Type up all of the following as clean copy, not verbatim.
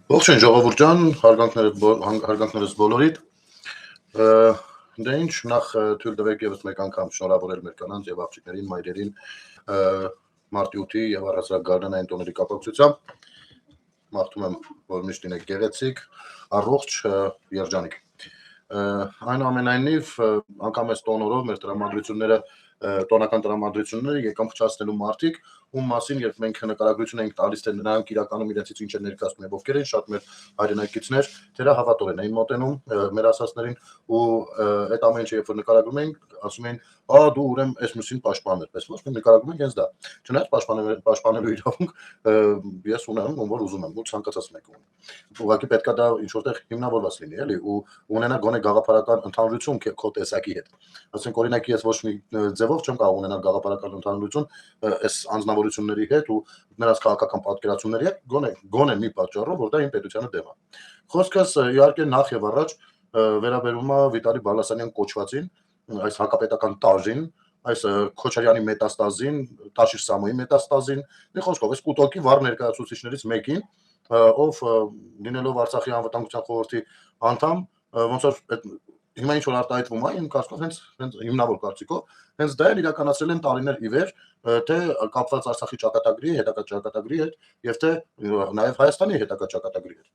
Ողջույն ժողովուրդ ջան, հարգանքներս բոլորիդ։ Դե ինչ, նախ թույլ տվեք եւս մեկ անգամ շնորհավորել մեր կանանց եւ աղջիկներին, մայրերին մարտի 8-ի եւ առհասարակ գարնանային տոների կապակցությամբ։ Մաղթում եմ, որ միշտ լինեք գեղեցիկ, առողջ, երջանիկ։ Այնուամենայնիվ, անգամ այս տոնորով մեր տրամադրությունները տոնական տրամադրությունները եկան փչացնելու մարդիկ, ում մասին երբ մենք նկարագրություն ենք տալիս, թե նրանք իրականում իրենցից ինչ են ներկայացնում եւ ովքեր են, շատ մեր հայրենակիցներ թերահավատորեն էին մոտենում մեր ասածներին ու այդ ամեն ինչը երբ որ նկարագրում ենք, ասում են, դու ուրեմն այս մյուսին պաշտպանել, պես ոչ մենք նկարագրում ենք հենց դա։ Չնայած պաշտպանելու իրավունք ես ունեմ, ում որ ուզում եմ, ու ցանկացած մեկը ունի։ Ուղղակի պետքա դա ինչ որտեղ հիմնավորված լինի, էլի, ու ունենա գոնե գաղափարական ընդհանրություն քո տեսակի հետ։ Ասենք օրինակ ես ոչ մի ձևով չեմ կարող ունենալ գաղափարական ընդհանրություն այս անձնավորությունների հետ ու նրանց քաղաքական պատկերացումների հետ, գոնե մի պատճառով, որ դա իմ պետությանը դեմ է։ Խոսքս իհարկե նախ եւ առաջ վերաբերում է Վիտալի Բալասանյան կոչվածին, այս հակապետական տաժին, այս Քոչարյանի մետաստազին, Տաշիր Սամոյի մետաստազին, մի խոսքով, այս կուտոկի վառ ներկայացուցիչներից մեկին, ով լինելով Արցախի անվտանգության խորհրդի անդամ, ոնց որ հիմա ինչ որ արտահայտվում է, իմ կարծիքով հենց հիմնավոր կարծիքով, հենց դա էլ իրականացրել են տարիներ ի վեր, թե կապված Արցախի ճակատագրի, հետագա ճակատագրի հետ, եւ թե նաեւ Հայաստանի հետագա ճակատագրի հետ։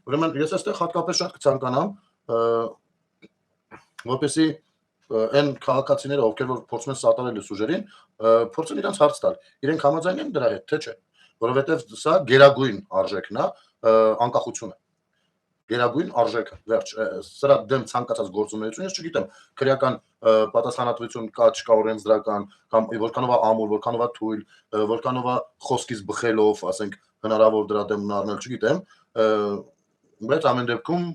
Ուրեմն ես այստեղ հատկապես շատ կցանկանամ, որպեսզի այն քաղաքացիները, ովքեր որ փորձում են սատարել սուժերին, փորձեն իրանց հարց տալ։ Իրենք համաձայն են դրա հետ, թե չէ, որովհետեւ սա գերագույն արժեքն է, անկախությունը։ Գերագույն արժեքը, վերջ, սրա դեմ ցանկացած գործունեություն, ես չգիտեմ, քրեական պատասխանատվություն կա, չկա օրենսդրական, կամ որքանով է ամուր, որքանով է թույլ, որքանով է խոսքից բխելով, ասենք, հնարավոր դրա դեմ ունառնել, չգիտեմ, բայց ամեն դեպքում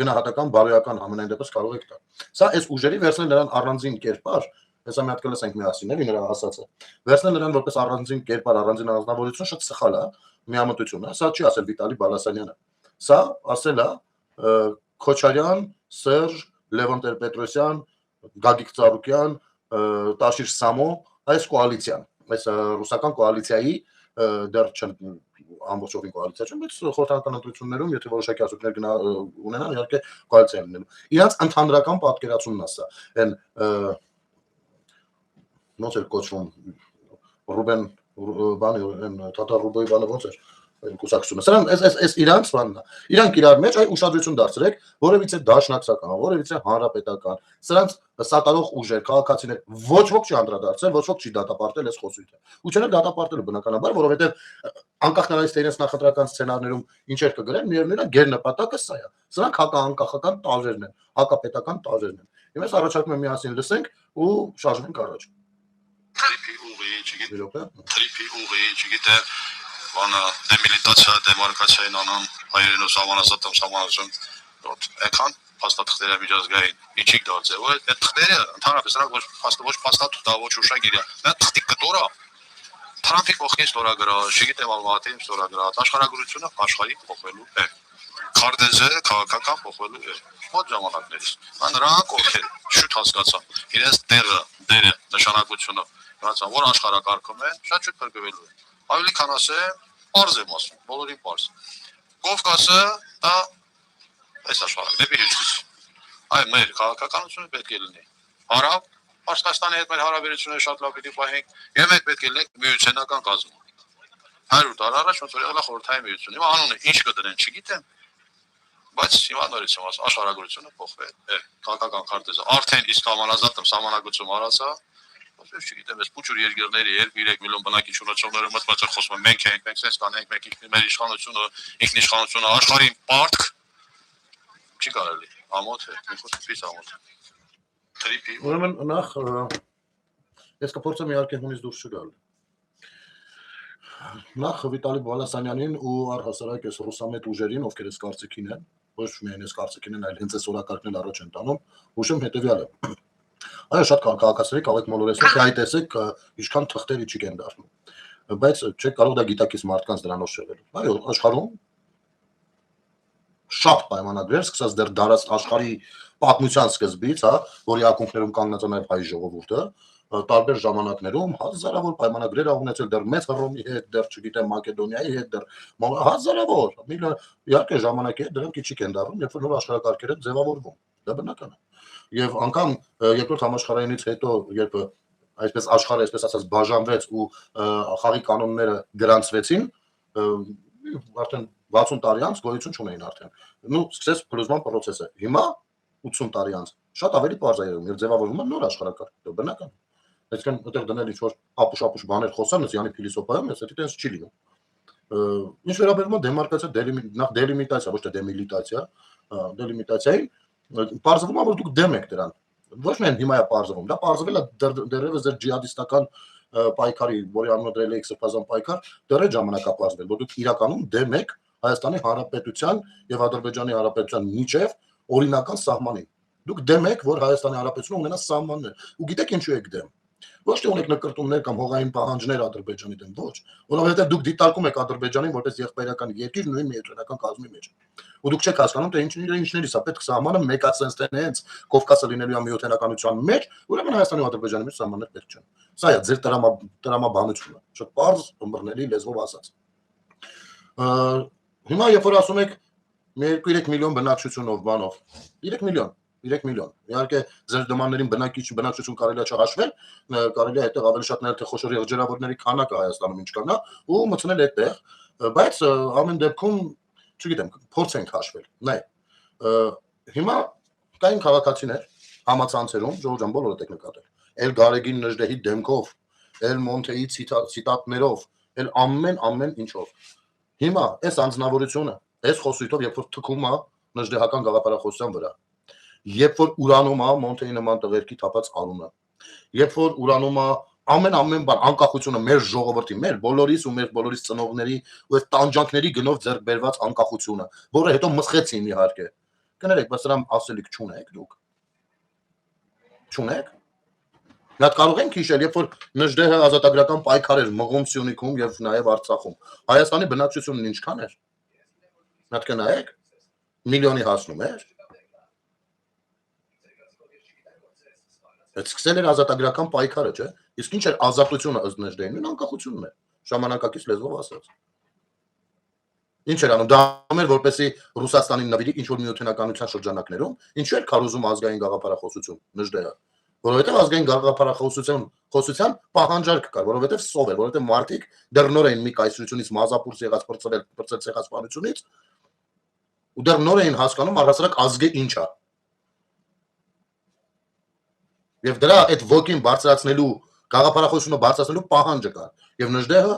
գնահատական բարոյական ամենայն դեպս կարող եք տալ։ Սա այս ուժերի վերցնել նրան առանձին կերպար, հեսա մի հատ կլսենք միասին, էլի նրա ասածը։ Վերցնել նրան որպես առանձին կերպար, առանձին անձնավորություն շատ սխալ է, միամտություն է, սա չի ասել Վիտալի Բալասանյանը։ Սա ասել է Քոչարյան, Սերժ, Լևոն Տեր-Պետրոսյան, Գագիկ Ծառուկյան, Տաշիր Սամո, այս կոալիցիան, այս ռուսական կոալիցիայի դեռ չեն ամբողջովին կոալիցիա չեն, բայց խորհրդական ընտրություններում, եթե որոշակի ասուկներ ունենան, իհարկե կոալիցիա են լինելու։ Իրանց ընդհանրական պատկերացումն է սա, այն ոնց էր կոչվում Ռուբեն բանի, այն Թաթար Ռուբոյի բանը ոնց էր կուսակցությունը։ Սրանք այս իրանց բանն է։ Իրանք իրար մեջ այ ուշադրություն դարձրեք, որևիցե դաշնակցական, որևիցե հանրապետական, սրանց սատարող ուժեր, քաղաքացիներ ոչ ոք չի անդրադարձել, ոչ ոք չի դատապարտել այս խոսույթը։ Ու չեն դատապարտելու բնականաբար, որովհետև անկախ նրանից թե իրենց նախընտրական սցենարներում ինչեր կգրեն, միևնույնն է գերնպատակը սա է։ Սրանք հակաանկախական տարրերն են, հակապետական տարրերն են։ Հիմա ես առաջարկում եմ միասին լսենք ու շարժվենք առաջ։ Tripի ուղի, չգիտեմ, բանը դեմիլիտացիա, դեմարկացիային անում, հայերենով սահմանազատում, սահմանազատում, եկան փաստաթղթերը միջազգային, ինչի դարձել, որ այդ թղթերը ընդհանրապես նրանք ոչ փաստաթուղթ, ոչ ուշագիր է, նա թղթի կտոր է, Թրամփի կողքին ստորագրած, չգիտեմ Ալմատիի ստորագրած, աշխարհագրությունը աշխարհի փոխվելու է, քարտեզը քաղաքական փոխվելու է, ոչ ժամանակներից, նրանք ովքեր շուտ հասկացան, իրենց դերը, նշանակությունը, որ աշխարհակարգում են, շատ շուտ փրկվելու են, ավելի քան ասեմ, պարզ եմ ասում, բոլորին պարզ, Կովկասը դա այս աշխարհը, դեպի հյուսիս, այ մեր քաղաքականությունը պետք է լինի, հարավ, Պարսկաստանի հետ մեր հարաբերությունները շատ լավ պիտի պահենք, եւ մենք պետք է լինենք միութենական կազմում, 100 տարի առաջ ոնց որ եղել է խորհրդային միություն, հիմա անունը ինչ կդրեն, չգիտեմ, բայց հիմա նորից եմ ասում, աշխարհագրությունը փոխվել է, քաղաքական քարտեզը, արդեն իսկ համանազատում սահմանագծում արածա, ոնց չգիտեմ, այս փուչուր երկրների 2-3 միլիոն բնակիչ ունեցողները մտածել խոսում են, մենք sense կանենք, մենք մեր իշխանությունը, ինքնիշխանությունը աշխարհին պարտք չի կարելի, ամոթ է, մի խոսքից ամոթ է։ Ուրեմն նախ ես կփորձեմ իհարկե հունից դուրս չգալ։ Նախ Վիտալի Բալասանյանին ու առհասարակ այս ռուսամետ ուժերին, ովքեր այս կարծիքին են, ոչ միայն այս կարծիքին են, այլ հենց այս օրակարգն էլ առաջ են տանում, հուշեմ հետևյալը։ Այո, շատ քաղաքացիների կարող եք մոլորեցնել, թե այ տեսեք ինչքան թղթերի չիկ են դառնում, բայց չեք կարող դա գիտակից մարդկանց դրանով շեղել։ Այո, աշխարհում շատ պայմանագրեր, սկսած դեռ դարած աշխարհի պատմության սկզբից, հա, որի ակունքներում կանգնած է նաև հայ ժողովուրդը, տարբեր ժամանակներում հազարավոր պայմանագրեր ունեցել դեռ մեծ Հռոմի հետ, դեռ չգիտեմ Մակեդոնիայի հետ, դեռ հազարավոր, իհարկե ժամանակի հետ դրանք քիչ են դառնում, երբ որ նոր աշխարհակարգեր են ձևավորվում, դա բնական է։ Եվ անգամ երկրորդ համաշխարհայինից հետո, երբ այսպես աշխարհը, այսպես ասած, բաժանվեց ու խաղի կանոնները գրանցվեցին, արդեն 60 տարի անց գոյություն չունեին արդեն։ Սկսեց փլուզման process-ը։ Հիմա 80 տարի անց շատ ավելի պարզ է եղում եւ ձևավորվում է նոր աշխարհակարգ, դա բնական է։ Այսինքն այդտեղ դնել ինչ որ ապուշ բաներ խոսան, յանի փիլիսոփայում, դա տենց չի լինում։ Ինչ վերաբերում է դեմարկացիա, դելիմիտացիա, ոչ թե դեմիլիտացիա, դելիմիտացիային, պարզվում է, որ դուք դեմ եք դրան։ Ոչ միայն հիմա է պարզվում, դա պարզվել է դեռևս ձեր ջիհադիստական պայքարի, որի անունը դրել եք սրբազան պայքար, դեռ այդ ժամանակ է պարզվել, որ դուք իրականում դեմ եք Հայաստանի Հանրապետության եւ Ադրբեջանի Հանրապետության միջև օրինական սահմանին։ Դուք դեմ եք, որ Հայաստանի Հանրապետությունը ունենա սահմաններ։ Ու գիտեք ինչու եք դեմ։ Ոչ թե ունեք նկրտումներ կամ հողային պահանջներ Ադրբեջանի դեմ, ոչ, որովհետեւ դուք դիտարկում եք Ադրբեջանին որպես եղբայրական երկիր նույն միութենական կազմի մեջ։ Ու դուք չեք հասկանում, թե ինչներից է պետք սահմանը մեկացնես թե հենց Կովկասը լինելու է միութենականության մեջ, ուրեմն Հայաստանի ու Ադրբեջանի մեջ սահմաններ պետք չեն։ Սա է ձեր տրամաբանությունը, շատ պարզ ըմբռնելի լեզվով ասած։ Հիմա երբ որ ասում եք 2-3 միլիոն բնակչությունով բանով, 3 միլիոն, իհարկե ձեր դմաններին բնակչություն կարելի է չհաշվել, կարելի է այդտեղ ավելի շատ նել թե խոշոր եղջերավորների քանակը Հայաստանում ինչ կան, ու մտցնել այդտեղ, բայց ամեն դեպքում, չգիտեմ, փորձենք հաշվել։ Նայ, հիմա կային քաղաքացիներ համացանցերում, Ժողովուրդ ջան, բոլորդ եք նկատել, էլ Գարեգին Նժդեհի դեմքով, էլ Մոնթեի ցիտատներով, էլ ամեն ինչով։ Հիմա այս անձնավորությունը, այս խոսույթով, երբ որ թքում է Նժդեհական գաղափարախոսության վրա, երբ որ ուրանում է Մոնթեի նման տղերքի թափած անունը, երբ որ ուրանում է ամեն բան անկախությունը մեր ժողովրդի, մեր բոլորիս ու մեր բոլորիս ծնողների ու այս տանջանքների գնով ձեռք բերված անկախությունը, որը հետո մսխեցին իհարկե։ Կներեք, բայց դրան ասելիք չունեք դուք։ Չունեք։ Նա կարող ենք հիշել, երբ որ Նժդեհը ազատագրական պայքար էր մղում Սյունիքում եւ նաեւ Արցախում։ Հայաստանի բնակչությունն ինչքան էր։ Նա կնայեք, միլիոնի հասնում էր։ Այդ սկսել էր ազատագրական պայքարը, չէ՞։ Իսկ ինչ էր ազատությունը ըստ Նժդեհի, նույն անկախությունն է, ժամանակակից լեզվով ասած։ Ինչ էր անում, դա էր որպեսի Ռուսաստանին նվիրի ինչ որ միութենականության շրջանակներում, ինչու էր քարոզում ազգային գաղափարախոսություն Նժդեհը, որովհետև ազգային գաղափարախոսության պահանջարկ կար, որովհետև սով էր, որովհետև մարդիկ դեռ նոր էին մի կայսրությունից մազապուրս եղած բրծել ցեղասպանությունից ու դեռ նոր էին հասկանում առհասարակ ազգը ինչ է։ Եվ դրա այդ ոգին բարձրացնելու գաղափարախոսությունը բարձրացնելու պահանջը կար։ Եվ Նժդեհը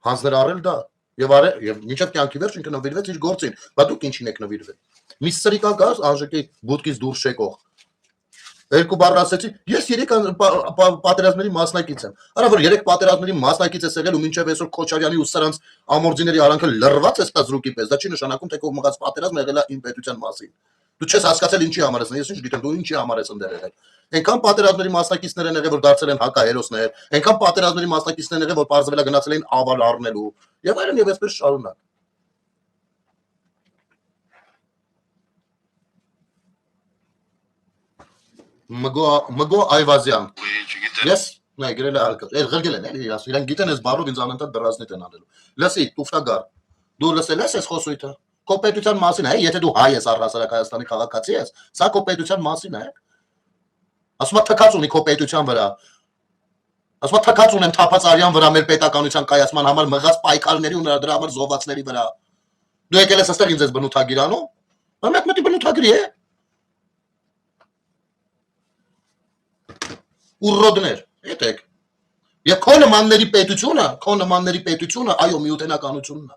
հանձնարարել դա եւ մինչեւ կյանքի վերջ ինքը նվիրվեց իր գործին, բայց դուք ինչին եք նվիրվել։ Մի սրիկա կար Անժեկի բուդկից դուրս շեկող։ Երկու բառ ասեցի, ես 3 պատերազմների մասնակից եմ։ Արա որ 3 պատերազմների մասնակից ես եղել ու մինչև այսօր Քոչարյանի ու սրանց ամորձիների արանքը լրված է սպասրուկի պես, դա չի նշանակում թե քո մղած պատերազմը եղել է իմ պետության մասին։ Դու չես հասկացել ինչի համար ես, ես ինչ գիտեմ, դու ինչի համար ես ընդեր եղել։ Այնքան պատերազմների մասնակիցներ են եղել, որ դարձել են հակահերոսներ, այնքան պատերազմների մասնակիցներ են եղել, որ բարձվել է գնացել են ավար առնելու, եւ այլն եւ այսպես շարունակ։ Մգո Այվազյան։ Ես նայ գրել է արկա։ Էլ ղրգել են, էլի ասում, իրենք գիտեն այս բառով ինձ անընդհատ դրազնիտ են անելու։ Լսի, տուֆտագար։ Դու լսել ես այս խոսույթը։ Քո պետության մասին է, եթե դու հայ ես առհասարակ Հայաստանի քաղաքացի ես, սա քո պետության մասին է։ Ասում եմ թքած ունի քո պետության վրա։ Ասում եմ թքած ունեմ թափած արյան վրա մեր պետականության կայացման համար մղած պայքարների ու դրա համար զոհվածների վրա։ Դու եկել ես այստեղ ինձ ես բնութագիր անում։ Մեկ մտի բնութագրի է։ Ուրոդներ, ետեք։ Եվ քո նմանների պետությունը, այո, միութենականությունն է։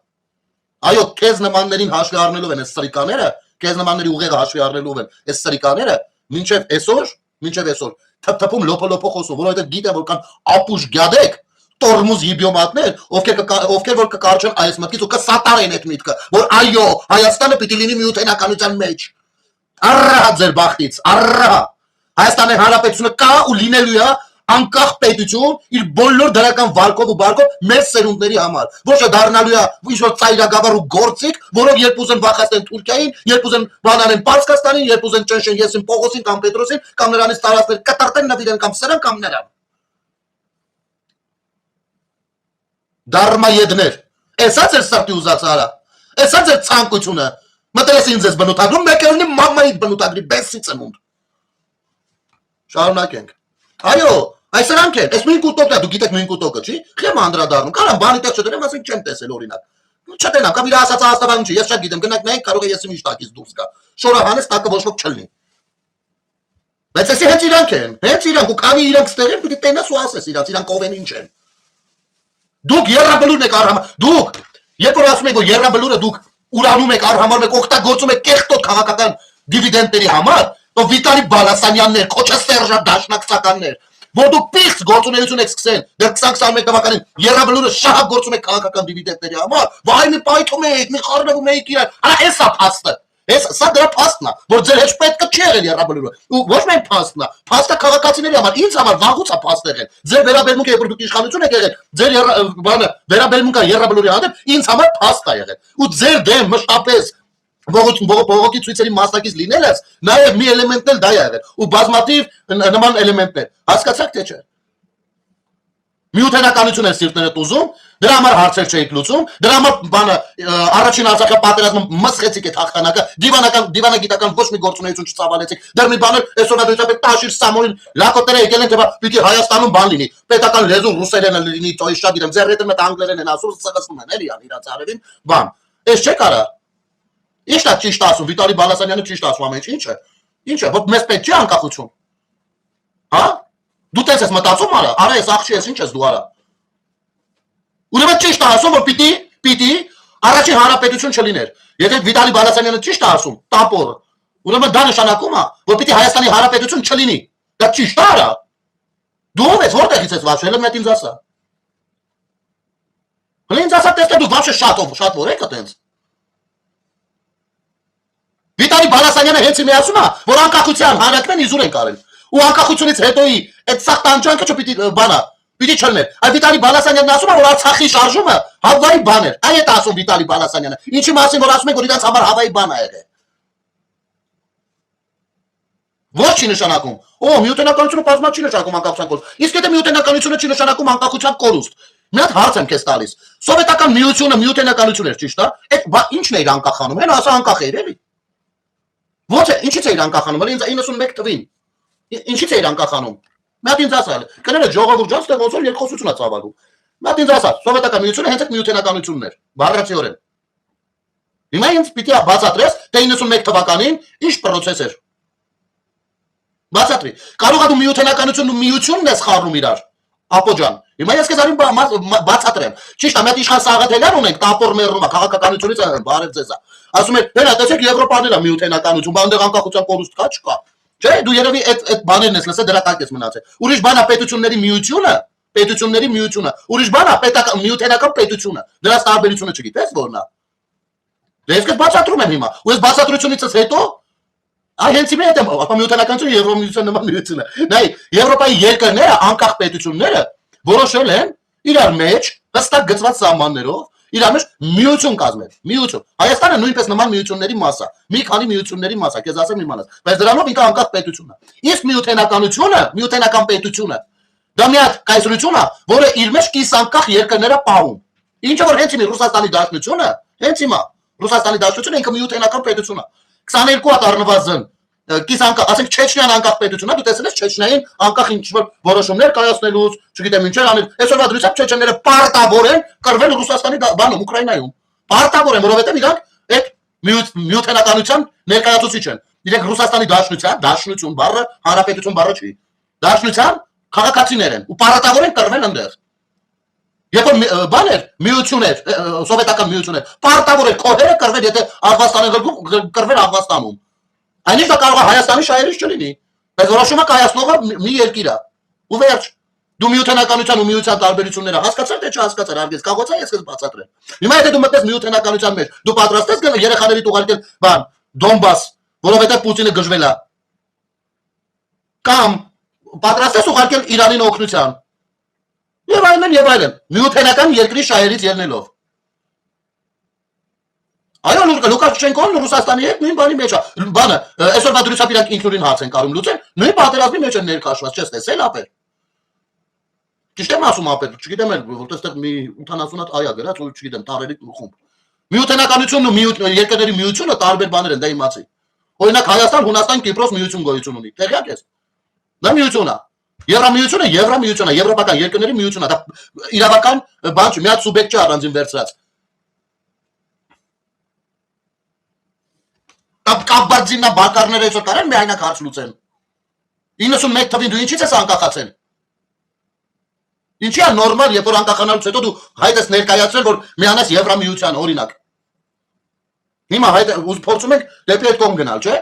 Այո, քեզ նմաններին հաշվի առնելով են այս սրիկաները, քեզ նմանների ուղեղը հաշվի առնելով են այս սրիկաները, մինչև այսօր թփթփում լոփո խոսում, որովհետև գիտեն որ կան ապուշ գյադեք, տորմուզ հիբյոմատներ, ովքեր որ կկարճեն այս մտքից ու կսատարեն այդ միտքը, որ այո, Հայաստանը պիտի լինի միութենականության մեջ։ Առա ձեր բախտից, առա։ Հայաստանի Հանրապետությունը կա ու լինելու է անկախ պետություն իր բոլոր դրական վարկով ու բարկով մեր սերունդների համար, ոչ թե դառնալու է ինչ-որ ծայրագավառ ու գործիք, որով երբ ուզեն վախեցնեն Թուրքիային, երբ ուզեն բանանեն Պարսկաստանին, երբ ուզեն ճնշեն եսին Պողոսին կամ Պետրոսին, կամ նրանից տարածքներ կտրտեն նվիրեն կամ սրան կամ նրան։ Դարմայեդներ։ Էսա ձեր սրտի ուզածարը։ Էսա ձեր ցանկությունը։ Մտես ինձ ես բնութագրում, մեկը ունի մամայիդ բնութագրի բեսի ծնունդ։ Շարունակենք։ Այո, այս նրանք են, այս նույն կուտոկը, դու գիտեք նույն կուտոկը, չի։ Խեմ անդրադառնում, կարամ բանի տեղ չդրեմ, ասենք չեմ տեսել օրինակ։ Չտենամ, կամ իր ասած հաստատանք չի, ես շատ գիտեմ, գնանք նայենք, կարող է ես իմիշ տակից դուրս գա։ Շորահանես տակը ոչ ոք չլինի։ Բայց էսի հենց իրանք են, հենց իրանք, ու քանի իրանք ստեղ են, պիտի տենաս ու ասես իրանք ով են ինչ են։ Դուք երրաբլուրն եք արհամար, դուք, երբ որ ասում եք, որ երրաբլուրը դուք ուրանում եք, արհամարում եք, օգտագործում եք կեղտոտ քաղաքական դիվիդենդների համար, તો Վիտալի Բալասանյաններ, Քոչա Սերժա դաշնակցականներ, որ դուք պիղծ գործունեություն եք սկսել, դեռ 2021 թվականին երրաբլուրը շահակ գործում եք քաղաքական դիվիդենդների համար, վայ մի պայթում եք, մի խառնվում եք իրար, հա էս է փաստը։ Սա դրա փաստն է, որ ձեր հետ պետք չէ եղել երրաբլուրը։ Ու ոչ միայն փաստն է, փաստը քաղաքացիների համար, ինձ համար վաղուց է փաստ եղել։ Ձեր վերաբերմունքը երբ դուք իշխանություն եք եղել, ձեր վերաբերմունքը երրաբլուրի հանդեպ ինձ համար փաստ է եղել։ Ու ձեր դեմ մշտապես բողոքի ցույցերի մասնակից լինելս նաև մի էլեմենտն էլ դա է եղել։ Ու բազմաթիվ նման էլեմենտներ։ Հասկացաք թե չէ։ Միութենականություն է սիրտներդ ուզում, դրա համար հարցեր չէիք լուծում, դրա համար բանը առաջին Արցախի պատերազմը մսխեցիք այդ հաղթանակը, դիվանագիտական ոչ մի գործունեություն չծավալեցիք, դեռ մի բաներ այսօր դեպի Տաշիր Սամոյին լակոտները եկել են, թե պիտի Հայաստանում բան լինի, պետական լեզու ռուսերենը լինի, ծոյ շատ իրեմ, ձեր հետը մետ անգլերեն են ասում, սղսում են, էլի իրաց արևին, բան, այս չէ կարա, ինչ է ճիշտ ասում, Վիտալի Բալասանյանը ճիշտ ասում ամեն ինչ է, որ մեզ պետք չի անկախություն, հա? Դու տես ես մտածում արա, արա ես աղջի ես, ինչ ես դու արա։ Ուրեմն ճիշտ է ասում, որ պիտի առաջին հանրապետություն չլիներ։ Եթե Վիտալի Բալասանյանը ճիշտ է ասում, տապորը, ուրեմն դա նշանակում է, որ պիտի Հայաստանի հանրապետություն չլինի։ Դա ճիշտ է արա։ Դու ով ես, որտեղից ես վարժել, հենց ինձ ասա։ Հենց ինձ ասա, տեսնե դու վարժը շատ որ եք այտենց։ Վիտալի Բալասանյանը հենց իմի ասում է, որ անկախության հանրակրեն իզուր են կարել։ Ու անկախությունից հետոյի այդ սաղ տանջանքը չպիտի բանա, պիտի չլներ։ Այդ Վիտալի Բալասանյանն ասում է, որ Արցախի շարժումը Հավայի բան էր։ Այդ է ասում Վիտալի Բալասանյանը։ Ինչի մասին որ ասում եք, որ իրաց համար Հավայի բան է եղել։ Ոչ չի նշանակում։ Օ, միութենականությունը բազմա չի նշանակում անկախության կորուստ։ Իսկ եթե միութենականությունը չի նշանակում անկախության կորուստ։ Մի հատ հարց եմ քեզ տալիս։ Սովետական միությունը միութենականություն էր, ճիշտ է։ Այդ ի՞նչն է իր անկախանում։ Հենց ասա անկախ էր, էլի։ Ոչ է, ինչի՞ց է իր անկախանում։ Հենց 91 թվին։ Ինչի՞ց է իր անկախանում։ Մի հատ ինձ ասա, կներեք ժողովուրդ ջանց դեռ ոնց որ երկխոսություն է ծավալում։ Մի հատ ինձ ասա, սովետական միությունը հենց այդ միութենականությունն էր, բառացիորեն։ Հիմա ինձ պիտի բացատրես, թե 91 թվականին ինչ process էր։ Բացատրի։ Կարող է դու միութենականությունն ու միությունն ես խառնում իրար։ Ապո ջան, հիմա ես քեզ արին բացատրեմ։ Ճիշտ է, մի հատ իշխան Սաղաթելյան ունենք, տապոր մերում է, քաղաքականությունից բարև ձեզ է։ Ասում է, հենա, տեսեք Եվրոպաներ է միութենականություն, բան դեռ անկախության կորուստ կա, չկա։ Չէ, դու երևի այդ բաներն ես լսել, դրա տակ ես մնացել։ Ուրիշ բան է պետությունների միությունը, ուրիշ բան է միութենական պետությունը։ Դրանց տարբերությունը չգիտես որն է։ Դե ես քեզ բացատրում եմ հիմա։ Ու այս բացատրությունից հետո հենց իմ հետ եմ, ապա միութենականությունը Եվրոմիության նման միություն է։ Նայ, Եվրոպայի երկրները, անկախ պետությունները որոշել են իրար մեջ հստակ գծված սահմաններով իրար մեջ միություն կազմել, միություն։ Հայաստանը նույնպես նման միությունների մաս է, մի քանի միությունների մաս է, քեզ ասեմ իմանաս, բայց դրանով ինքը անկախ պետություն է։ Իսկ միութենականությունը, միութենական պետությունը, դա մի հատ կայսրություն է, որը իր մեջ կիսանկախ երկրները պահում։ Ինչը որ հենց հիմա Ռուսաստանի Դաշնությունը, հենց հիմա Ռուսաստանի Դաշնությունը ինքը միութենական պետություն է։ 22 հատ առնվազն կիսանկախ, ասենք Չեչնիան անկախ պետություն է, դու տեսել ես Չեչնիային անկախ ինչ-որ որոշումներ կայացնելուց, չգիտեմ ինչեր անել։ Այսօրվա դրությամբ չեչենները պարտավոր են կռվել Ռուսաստանի բանում Ուկրաինայում։ Պարտավոր են, որովհետև իրանք այդ միութենականության ներկայացուցիչ են։ Իրենք Ռուսաստանի Դաշնություն բառը հանրապետություն բառը չի։ Դաշնության քաղաքացիներ են ու պարտավոր են կռվել այնտեղ։ Երբ որ բաներ, միություն էր, սովետական միություն էր, պարտավոր էր քոհերը կռվել, եթե Աղվաստանը կռվել Աղվաստանում։ Այնինչ դա կարող է Հայաստանի շահերից չլինի, բայց որոշումը կայացնողը մի երկիր է։ Ու վերջ, դու միութենականության ու միության տարբերությունները հասկացար թե չհասկացար, արգես կաղոցա ես քեզ բացատրեմ։ Հիմա եթե դու մտես միութենականության մեջ, դու պատրաստ ես երեխաներիդ ուղարկել բան, Դոնբաս, որովհետև Պուտինը գժվել է։ Կամ պատրաստ ես ուղարկել Իրանին օգնության։ Եվ այլն, միութենական երկրի շահերից ելնելով։ Այո, Լուկաշենկոն Ռուսաստանի հետ նույն բանի մեջ է։ Բանը, այսօրվա դրությամբ իրանք ինքնուրույն հարց են կարում լուծել, նույն պատերազմի մեջ են ներքաշված, չես տեսել ապեր։ Ճիշտ եմ ասում ապետ, չգիտեմ էլ, որտեղ այդտեղ մի 80 հատ այա գրած, ու չգիտեմ, տարերի խումբ։ Միութենականությունն ու երկրների միությունը տարբեր բաներ են, դա իմացի։ Օրինակ Հայաստան, Հունաստան, Կիպրոս միություն գոյություն ունի։ Տեղյակ ես։ Դա միություն է։ Եվրամիությունը, եվրոպական երկրների միությունն է, դա իրավական բան չի, մի հատ սուբյեկտ չի առանձին վերցրած։ Կապբարձինա բակարները այսօր կարեն միայնակ հարց լուծեն։ 91 թվին դու ինչից ես անկախացել։ Ինչի է նորմալ, երբ որ անկախանալուց հետո դու հայտ ես ներկայացրել, որ միանաս Եվրամիության օրինակ։ Հիմա հայտ փորձում ենք դեպի այդ կողմ գնալ, չէ՞։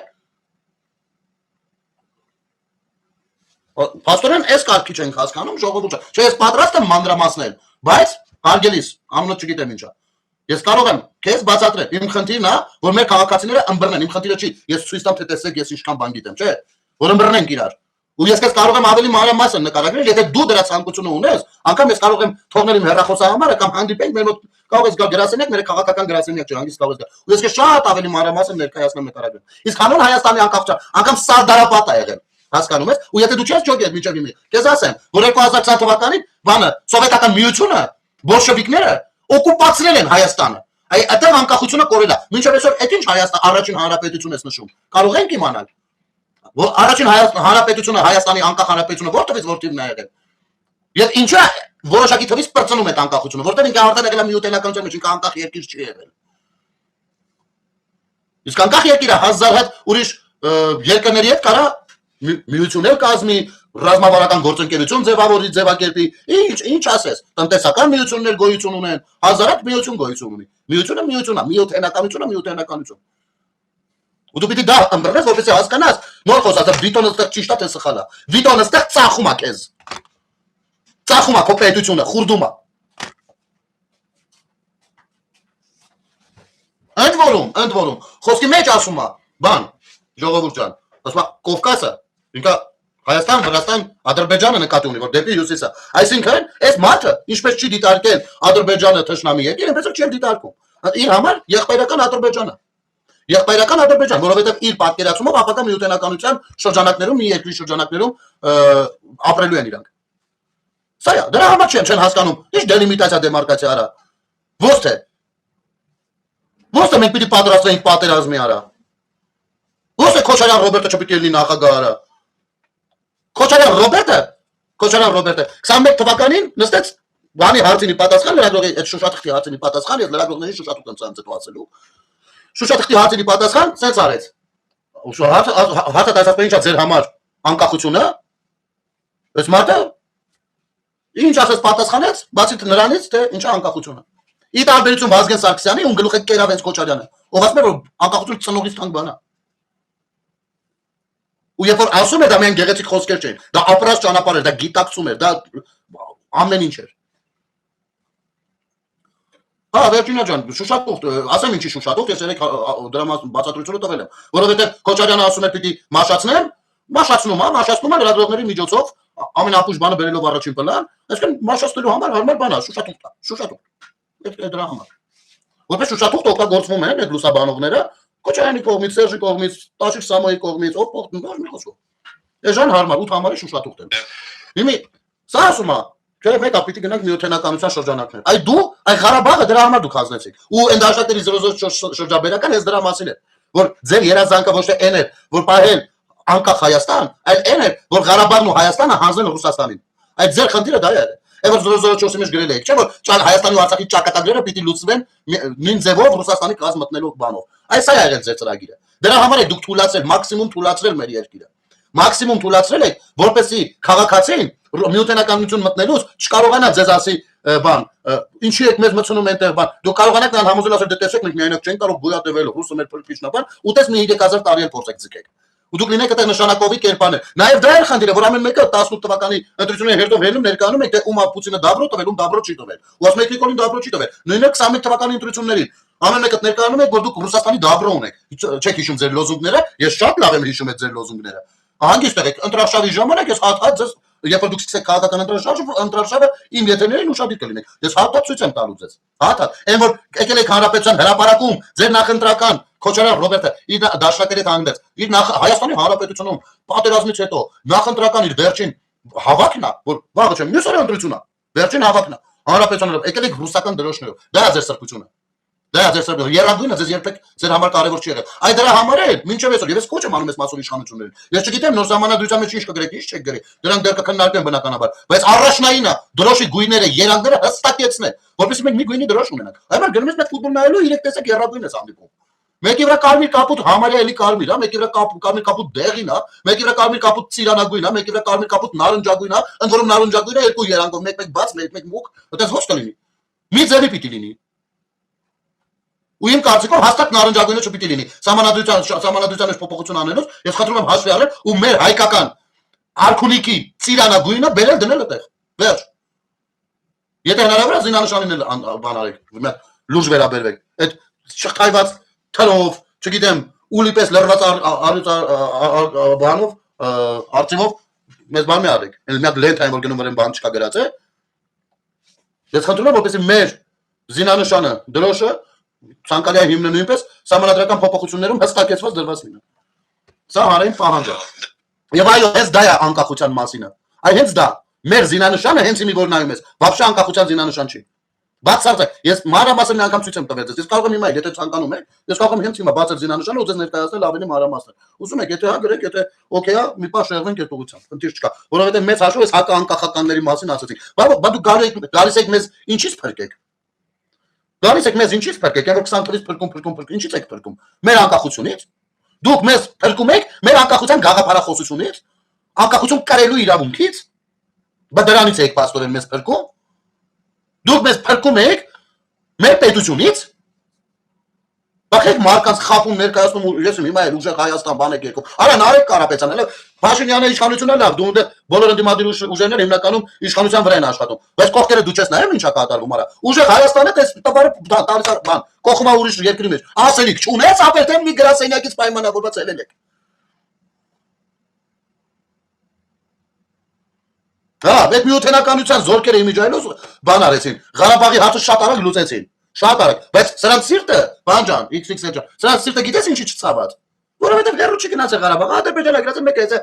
Պաստորեն այս կարգի չենք հասկանում, ժողովուրդը։ Չէ, ես պատրաստ եմ մանրամասնել, բայց հարգելիս, ամենը չգիտեմ ինչա։ Ես կարող եմ քեզ բացատրել։ Իմ խնդիրն է, որ մեր քաղաքացիները ըմբռնեն։ Իմ խնդիրը չի, ես ցույց տամ թե տեսեք ես ինչքան բան գիտեմ, չէ՞։ Որ ըմբռնենք իրար։ Ու ես քեզ կարող եմ ավելի մանրամասն նկարագրել, եթե դու դրա ցանկությունը ունես, անգամ ես կարող եմ թողնել իմ հեռախոսահամարը կամ հանդիպենք մեր մոտ կարող ես գալ գրասենյակ, մեր քաղաքական գրասենյակ չէ, հանգիստ կարող ես գալ։ Ու ես քեզ շատ ավելի մանրամասն ներկայացնեմ նկարագրել։ Իսկ հանուն Հայաստանի անկախության, անգամ Սարդարապատ է եղել։ Հասկանում ես։ Ու եթե դու չես ջոգել մինչև հիմա, քեզ ասեմ, որ 2020 թվականին բանը սովետական միությունը, բոլշևիկները օկուպացրել են Հայաստանը։ Այդտեղ անկախությունը կորել է։ Մինչև այսօր այդ ինչ Հայաստան առաջին հանրապետություն ես նշում։ Կարող ենք իմանալ։ Որ առաջին հանրապետությունը Հայաստանի անկախ հանրապետությունը որտեղից որտեղն է եղել։ Եվ ինչա որոշակի թվից բրծնում այդ անկախությունը, որտեղ ինքը արդեն եղել է միութենականության մեջ, ինքը անկախ երկիր չի եղել։ Իսկ անկախ երկիրը 1000 հատ ուրիշ երկրների հետ կարա միություններ կազմի, ռազմավարական գործընկերություն ձևավորի, ձևակերպի, ինչ ասես, տնտեսական միություններ գոյություն ունեն, 1000 հատ միություն գոյություն ունի։ Միությունը միություն է, միութենականություն։ Ու դու պիտի դա ըմբռնես, որպեսզի հասկանաս, նոր խոսած, Վիտոնը ստեղ ճիշտ է թե սխալ է։ Վիտոնը ստեղ ծախում է քեզ։ Ծախում է քո պետությունը, խուրդում է։ Ընդ որում, խոսքի մեջ ասում է, բան, ժողովուրդ ջան, ասում է Կովկասը, ինքը Հայաստան, Վրաստան, Ադրբեջանը նկատի ունի, որ դեպի հյուսիսը։ Այսինքն, այս մարդը ինչպես չի դիտարկել Ադրբեջանը թշնամի երկիր, այնպես չի դիտարկում։ Իր համար եղբայրական Ադրբեջանը։ Եղբայրական Ադրբեջան, որովհետև իր պատկերացումով ապակա միութենականության շրջանակներում, մի երկրի շրջանակներում ապրելու են իրանք։ Սա է, դրա համար չեն հասկանում, ինչ դելիմիտացիա դեմարկացիա արա։ Ո՞ց է մենք պիտի պատրաստվենք պատերազմի արա։ Ո՞ց է Քոչարյան Ռոբերտը չպիտի լինի նախագահ արա։ Քոչարյան Ռոբերտը 21 թվականին նստեց բանի հարցինի պատասխան, լրագրողի այդ շուշաթղթի հարցինի պատասխան, ես լրագրողների շուշաթղթ եմ ցանցել ասելու։ Շուշաթղթի հարցինի պատասխան սենց արեց։ Հարցը դասացել ինչա ձեր համար անկախությունը։ Այս մարդը ինչ ասես պատասխանեց, բացի նրանից թե ինչա անկախությունը։ Ի տարբերություն Վազգեն Սարգսյանի, ում գլուխը կերավ հենց Քոչարյանը, ով ասում է որ անկախությունը ծնողից թանկ բան է։ Ու երբ որ ասում է դա միայն գեղեցիկ խոսքեր չէին, դա ապրած ճանապարհ էր, դա գիտակցում էր, դա ամեն ինչ էր։ Հա, վերջինա ջան, շուշաթուղթ, ասեմ ինչի շուշաթուղթ, ես երեք դրա բացատրությունը տվել եմ, որովհետև Քոչարյանը ասում էր պիտի մաշացնեմ, մաշացնում է լրագրողների միջոցով ամենապուշ բանը բերելով առաջին պլան, այսինքն մաշացնելու համար հարմար բան է, շուշաթուղթ։ Դրա համար։ Որպես շուշաթուղթ օգտագործվում են այդ լուսաբանողները Քոչարյանի կողմից, Սերժի կողմից, Տաշիր Սամոյի կողմից, ով ոչ մի խոսքով։ Էժան հարմար 8 համարի շուշաթուղթ են։ Հիմա սա ասում է, չէ՞ մեկը պիտի գնանք միութենականության շրջանակներ։ Այ դու, այ Ղարաբաղը դրա համար դուք հանձնեցիք։ Ու այն դաշնակների 00 շրջաբերական ես դրա մասին է, որ ձեր երազանքը ոչ թե այն էր, որ պահել անկախ Հայաստան, այլ այն էր, որ Ղարաբաղն ու Հայաստանը հանձնել Ռուսաստանին։ Այդ ձեր խնդիրը դա է։ Եվ 004-ի մեջ գրել եք, չէ՞ որ Հայաստանի ու Արցախի ճակատագրերը պիտի լուծվեն նույն ձևով Ռուսաստանի կազմ մտնելով բանով։ Այս է եղել ձեր ծրագիրը։ Դրա համար է դուք թույլատրել, մաքսիմում թույլատրել մեր երկիրը։ Մաքսիմում թույլատրել եք, որպեսզի քաղաքացին միութենականություն մտնելուց չկարողանա ձեզ ասի բան, ինչի եք մեզ մցնում այնտեղ բան։ Դուք կարողանաք նրան համոզել ասել դե տեսեք մենք միայնակ չենք կարող գոյատևել ռուսը մեր փրկիչն է բան, ուտես մի 5000 տարի էլ փորձեք ձգեք։ Ու դուք լինեք այդտեղ նշանակովի կերպաներ։ Նաև դա է խնդիրը, որ ամեն մեկը 18 թվականի ընտրությունների հետո վերնում ներկայանում եք թե ում Պուտինը դաբրո տվել, ում դաբրո չի տվել։ Ու ասում եք Նիկոլին դաբրո չի տվել։ Նույնը 21 թվականի ընտրություններին ամեն մեկը ներկայանում եք, որ դուք Ռուսաստանի դաբրո ունեք։ Չեք հիշում ձեր լոզունգները, ես շատ լավ եմ հիշում այդ ձեր լոզունգները։ Հանգիստ եղեք, ընտրարշավի ժամանակ ես հատ ձեզ, երբ որ դուք սկսեք քաղաքական ընտրարշավը իմ եթերներին ուշադիր կլինեք։ Ես հատ ցույց եմ տալու ձեզ։ Հատ։ Այն որ եկել եք հանրապետության հրապարակում, ձեր նախընտրական Քոչարյան Ռոբերտը իր դաշնակերի հետ հանգնեց։ Իր Հայաստանի հանրապետությունում պատերազմից հետո նախընտրական իր վերջին հավաքն է, որ վաղը չէ, մյուս օրը ընտրություն է։ Վերջին հավաքն է։ Հանրապետություններով եկել եք ռուսական դրոշներով։ Դա է ձեր սրբությունը։ Դա է ձեր սրբությունը։ Երագույնը ձեզ երբեք ձեր համար կարևոր չի եղել։ Այդ դրա համար է մինչև այսօր ես կոչ եմ անում ես մասով իշխանություններին։ Ես չգիտեմ նոր ժամանadrության մեջ ինչ կգրեք, ինչ չեք գրի։ Դրանք դեռ կքննարկեն բնականաբար, բայց առաջնայինը դրոշի գույները, երանգները հստակեցնել, որովհետեւ մենք մի գույնի դրոշ ունենանք։ Այո, գնում ես մեծ ֆուտբոլ նայելու 3 տեսակ երագույն ես հանդիպում։ Մեկի վրա կարմիր կապուտ համարյա էլի կարմիր, հա, մեկի վրա կարմիր կապուտ դեղին, հա, մեկի վրա կարմիր կապուտ ծիրանագույն, հա, մեկի վրա կարմիր կապուտ նարնջագույն, հա, ընդ որում նարնջագույնը երկու երանգով, մեկ բաց, մեկ մուկ, այդպես ոչ կլինի։ Մի ձևի պիտի լինի։ Ու իմ կարծիքով հաստատ նարնջագույնը չպիտի լինի։ Սահմանադրության մեջ փոփոխություն անելով, ես խնդրում եմ հաշվի առնել ու մեր հայկական արքունիքի ծիրանագույնը բերել դնել այդտեղ։ Վերջ։ Եթե հնարավոր է զինանշանին բան արեք, լուրջ վերաբերվեք։ Այդ շղթայված թրով, չգիտեմ, ուլիպես լրված բանով, արծիվով մեզ բան մի արեք։ Էլ մի հատ լենթային որ գնում վրան բան չկա գրած է։ Ես խնդրում եմ որպեսզի մեր զինանշանը, դրոշը ցանկալի է հիմնը նույնպես սահմանադրական փոփոխություններում հստակեցված դրված լինի։ Սա հանրային պահանջ է։ Եվ այո, հենց դա է անկախության մասինը։ Այ հենց դա։ Մեր զինանշանը հենց իմի որ նայում ես, բավարար անկախության զինանշան չի։ Բացարձակ, ես մանրամասն մի անգամ ցույց եմ տվել ձեզ։ Ես կարող եմ հիմա, եթե ցանկանում եք, ես կարող եմ հենց հիմա բացել զինանշանը ու ձեզ ներկայացնել ավելի մանրամասն։ Ուզում եք, եթե հա գրեք, եթե օքեյ է, մի պահ շեղվենք այդ ուղղությամբ։ Խնդիր չկա, որովհետև մեծ հաշվով ես հակաանկախականների մասին ասացինք։ Բա դուք գալիս եք մեզ ինչից փրկեք։ Գալիս եք մեզ ինչից փրկեք, որ 20 թվականից փրկում, ինչից եք փրկում։ Մեր անկախությունից։ Դուք մեզ փրկում եք մեր անկախության գաղափարախոսությունից, անկախություն կրելու իրավունքից։ Բա դրանից եք պաստորեն մեզ փրկում։ Դուք մեզ փրկում եք մեր պետությունից։ Բախեք մարկանց խապում ներկայացնում ես հիմա էլ ուժեղ Հայաստան բան եք եկում։ Արա նարեկ Կարապետյան, հələ Փաշինյանը իշխանությունը լավ, դու բոլոր ընդդիմադիր ուժերները հիմնականում իշխանության վրա են աշխատում։ Բայց կողքերը դու չես նայում ինչա կատարվում, արա։ Ուժեղ Հայաստանը դες տվարը տալիս բան, կողմա ուրիշ երկրի մեջ։ Ասելիք չունես, ապերտեն մի գրասենյակից պայմանավորված ելել եք։ Հա, այդ միութենականության զորքերը իմիջայլոս բան արեցին։ Ղարաբաղի հարցը շատ արագ լուծեցին։ Շատ արագ, բայց սրանց սիրտը, բան ջան, XX ջան, սրանց սիրտը գիտես ինչի չցաված։ Որովհետև հերո չգնաց է Ղարաբաղը, Ադրբեջանը գրած է մեկ է,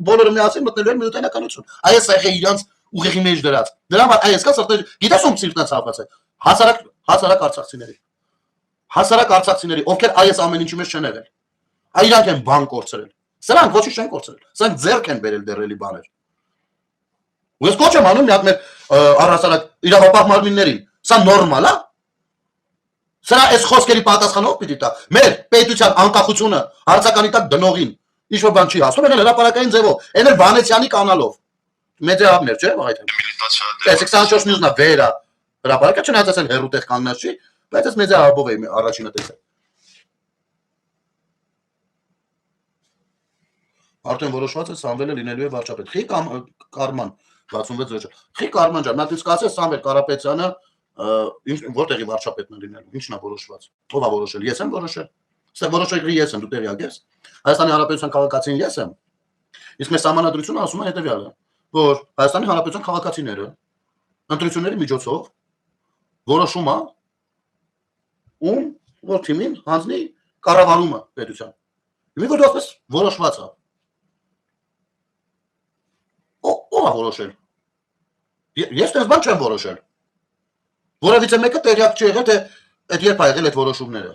բոլորը միասին մտնելու են միութենականություն։ Այս եղե իրանց ուղեղի մեջ դրած։ Դրա համար այս կա սրտը, գիտես ում սիրտն է ցավված է։ Հասարակ արցախցիների։ Հասարակ արցախցիների, ովքեր այս ամեն ինչի մեջ չեն եղել։ Իրանք են բան կորցրել։ Սրանք ոչինչ չեն կորցրել։ Սրանք ձեռք են բերել դեռելի բաներ։ Ես կոչ եմ անում մի հատ մեր առհասարակ իրավապահ մարմիններին։ Սա նորմալ է։ Սրա այս խոսքերի պատասխանով պիտի տա։ Մեր պետության անկախությունը հարցականի տակ դնողին ինչ որ բան չի հասնում, այն հրապարակային ձևով, այն էլ Վանեցյանի կանալով։ Մեդիաներ, չէ՞, այդ։ Այս 24 նյուզնա վերա հրապարակը չնայած ասել հերուտեղ կանգնած չի, բայց այս մեդիա հաբով է առաջինը տեսել։ Արդեն որոշված է Սամվելը լինելու է վարչապետ։ Խի Կարման 66 վերջը։ Խի Կարման ջան, նա դից կասես Սամվել Կարապետյանը որտեղի վարչապետն է լինելու, ինչն է որոշված։ Ո՞վ է որոշել։ Ես եմ որոշել։ Սա որոշողի ես եմ, դու տեղյակ ես։ Հայաստանի Հանրապետության քաղաքացին ես եմ։ Իսկ մեր սահմանադրությունը ասում է հետևյալը, որ Հայաստանի Հանրապետության քաղաքացիները ընտրությունների միջոցով որոշում է ում որ թիմին հանձնի կառավարումը պետության։ Մի որ դասպես որոշված է։ Ո՞վ է որոշել։ Ես դες բան չեմ որոշել։ Որովհետև մեկը տեղյակ չի եղել, թե այդ երբ ա եղել այդ որոշումները։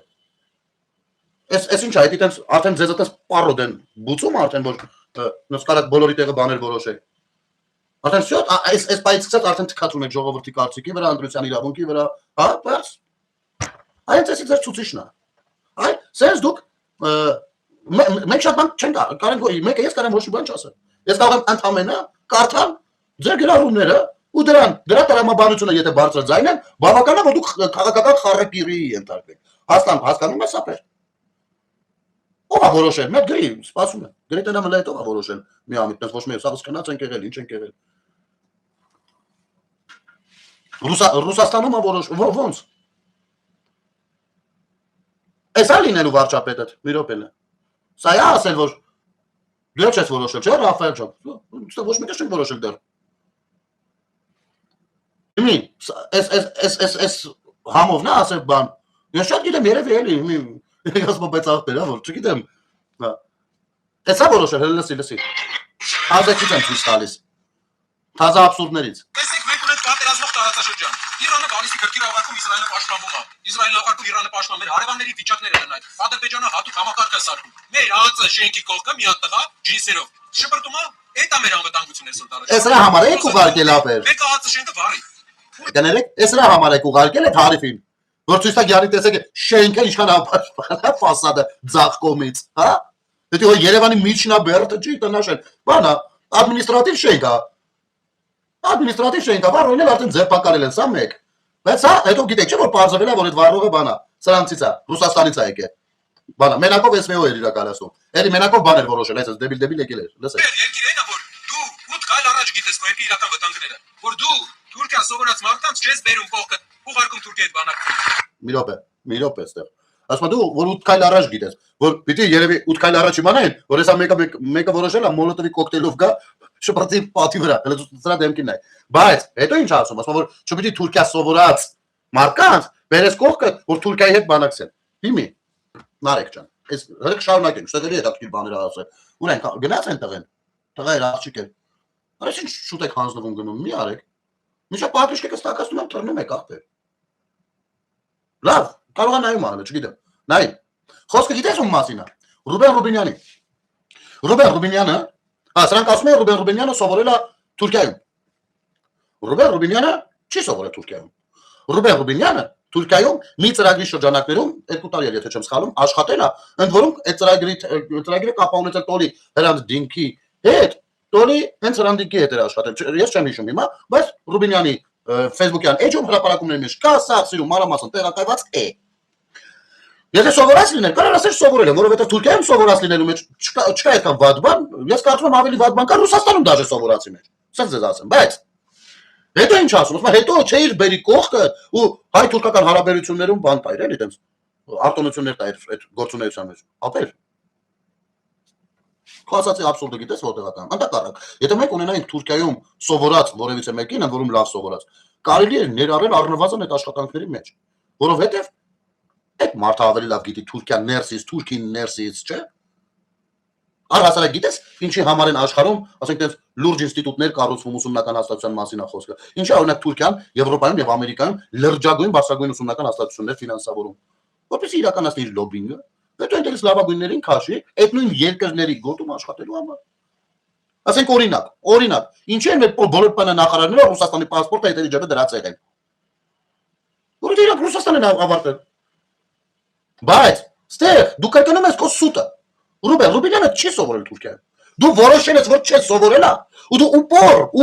Այս ինչ է, այդտենց արդեն ձեզ այդպես պարոդ են բուծում արդեն որ նսկարակ բոլորի տեղը բաներ որոշել։ Արդեն շուտ այս բայից սկսած արդեն թքած ունեք ժողովրդի կարծիքի վրա, ընտրության իրավունքի վրա, հա, բայց այս էսի ձեր ցուցիչն է։ Այ սենց դուք մենք շատ բան չենք կարենք մեկը ես կարեմ ոչ մի բան չասեմ։ Ես կարող եմ ընդամենը կարդալ ձեր գրառումները ու դրա տրամաբանությունը եթե բարձր ձայն են, բավական է որ դուք քաղաքական խառեպիրի ենթարկվեք։ Հասկանում ես ապեր։ Ո՞վ է որոշել։ Մեկ գրի, սպասում եմ։ Գրեթե նա մլա հետո է որոշել։ Մի ամիտ, տես ոչ մի սաղ սկնած ենք եղել, ինչ ենք եղել։ Ռուսաստանում է որոշ, ոնց։ Էսա լինելու վարչապետը, մի րոպե։ Սա է ասել որ դու չես որոշել, չէ՞ Ռաֆայել ջան։ Ոչ մի տեղ չենք որոշել դեռ։ Իմի, այս համով նա ասել բան։ Ես շատ գիտեմ երևի էլի, եկած բայց աղբեր, որ չգիտեմ։ Էսա որոշել, լսի։ Ազեկից եմ ցույց տալիս։ Թազա աբսուրդներից։ Տեսեք, մենք ունենք պատերազմի Իրանը գալիս է քրկիր ավակում Իսրայելը պաշտպանվում է։ Իսրայելը ավակում Իրանը պաշտպանում է։ Հարևանների վիճակները են այդ։ Ադրբեջանը հատուկ համակարգ է սարքում։ Մեր ԱԱԾ շենքի կողքը մի հատ տղա ջինսերով շպրտում է, դա մեր անվտանգությունն է սրտարը։ Էս նրա համար եք ուղարկել ապեր։ Մեկ ԱԱԾ շենքը վարի։ Կներեք, էս նրա համար եք ուղարկել այդ հարիվին։ Որ ցույց տա գյանի տեսեք շենքը ինչքան ֆասադը ձախ կողմից, հա։ Դե որ Երևանի միջնաբերդը չի տնաշեն։ Բանա, ադմինիստրատիվ շենք է։ Ադմինիստրատիվ շենք է, վարողն էլ արդեն ձերբակալել են, սա մեկ։ Բայց հա, հետո գիտեք չէ որ բարձրվել է որ այդ վարողը բանա, սրանցից է, Ռուսաստանից է եկել։ Բանա, մենակով SVO էր իրականացում։ Էլի մենակով բան էր որոշել, այս դեբիլ եկել էր, լսեք։ Երկիր այնա որ դու 8 քայլ առաջ գիտես քո երկրի իրական վտանգները, որ դու Թուրքիա սովորած մարդկանց չես բերում կողքը, ուղարկում Թուրքիա այդ բանակը։ Մի րոպե այստեղ։ Ասում դու որ 8 քայլ առաջ գիտես, որ պիտի երևի 8 քայլ առաջ իմանային, որ հեսա մեկը որոշել է մոլոտովի կոկտեյլով գա շփրտի պատի վրա, հələ դրա դեմքին նայ։ Բայց հետո ինչ ասում, ասում որ չպիտի Թուրքիա սովորած մարդկանց բերես կողքը, որ Թուրքիայի հետ բանակցեն։ Հիմի Նարեկ ջան, այս հրիկ շարունակենք, ստեղելի հետաքրքիր բաներ ասել։ Ուր են գնաց են տղեն։ Տղեր աղջիկ է։ Արես ինչ շուտ եք հանձնվում գնում, մի արեք։ Միշտ պատրիշկը կստակացնում եմ թռնում եք ախպեր։ Լավ, կարող է նայում անել, չգիտեմ։ Նայ։ Խոսքը գիտես ում մասին է։ Ռուբեն Ռուբինյանի։ Ռուբեն Ռուբինյանը, սրանք ասում են Ռուբեն Ռուբինյանը սովորել է Թուրքիայում։ Ռուբեն Ռուբինյանը չի սովորել Թուրքիայում։ Ռուբեն Ռուբինյանը Թուրքիայում մի ծրագրի շրջանակներում 2 տարի եթե չեմ սխալվում աշխատել է, ընդ որում այդ ծրագրի կապ ունեցել Տոլի Հրանտ Դինքի հետ, Տոլի հենց Հրանտ Դինքի հետ էր աշխատել։ Ես չեմ հիշում հիմա, բայց Ռուբինյանի Facebook-յան էջում հրապարակումների մեջ կա սա սիրում մանրամասն տեղակայված է։ Եթե սովորած լիներ, կարող ասես սովորել եմ, որովհետև Թուրքիայում սովորած լինելու մեջ չկա այդքան վատ բան, ես կարծում եմ ավելի վատ բան կա Ռուսաստանում դաժե սովորածի մեջ։ Սա ձեզ ասեմ, բայց հետո ինչ ասում, ասում հետո չէիր բերի կողքը ու հայ-թուրքական հարաբերություններում բան տայր, էլի այդպես արտոնություններ տայր այդ գործունեության մեջ։ Ապեր։ Խոսացի աբսուրդը գիտես որտեղ է կամ։ Անդակառակ, եթե մենք ունենայինք Թուրքիայում սովորած որևիցե մեկին, որում լավ սովորած, կարելի է ներառել առնվազն այդ աշխատանքների մեջ, որովհետև այդ մարդը ավելի լավ գիտի Թուրքիան ներսից, Թուրքին ներսից, չէ՞։ Առհասարակ գիտես, ինչի համար են աշխարհում, ասենք այդպես լուրջ ինստիտուտներ կառուցվում ուսումնական հաստատության մասին է խոսքը։ Ինչի օրինակ Թուրքիան, Եվրոպայում եւ Ամերիկայում լրջագույն բարձրագույն ուսումնական հաստատություններ ֆինանսավորում։ Որպես իրականացնի իր լոբինգը, հետո այնտեղից լավագույններին քաշի այդ նույն երկրների գոտում աշխատելու համար։ Ասենք օրինակ, ինչի են մեր բոլոր բանանախարարները Ռուսաստանի պասպորտը հետևի ջեբը դրած եղել։ Որովհետեւ իրանք Ռուսաստան են ավարտել։ Բայց ստեղ դու կայանում ես քո սուտը։ Ռուբեն Ռուբինյանը չի սովորել Թուրքիայում։ Դու որոշել ես որ չես սովորելա, ու դու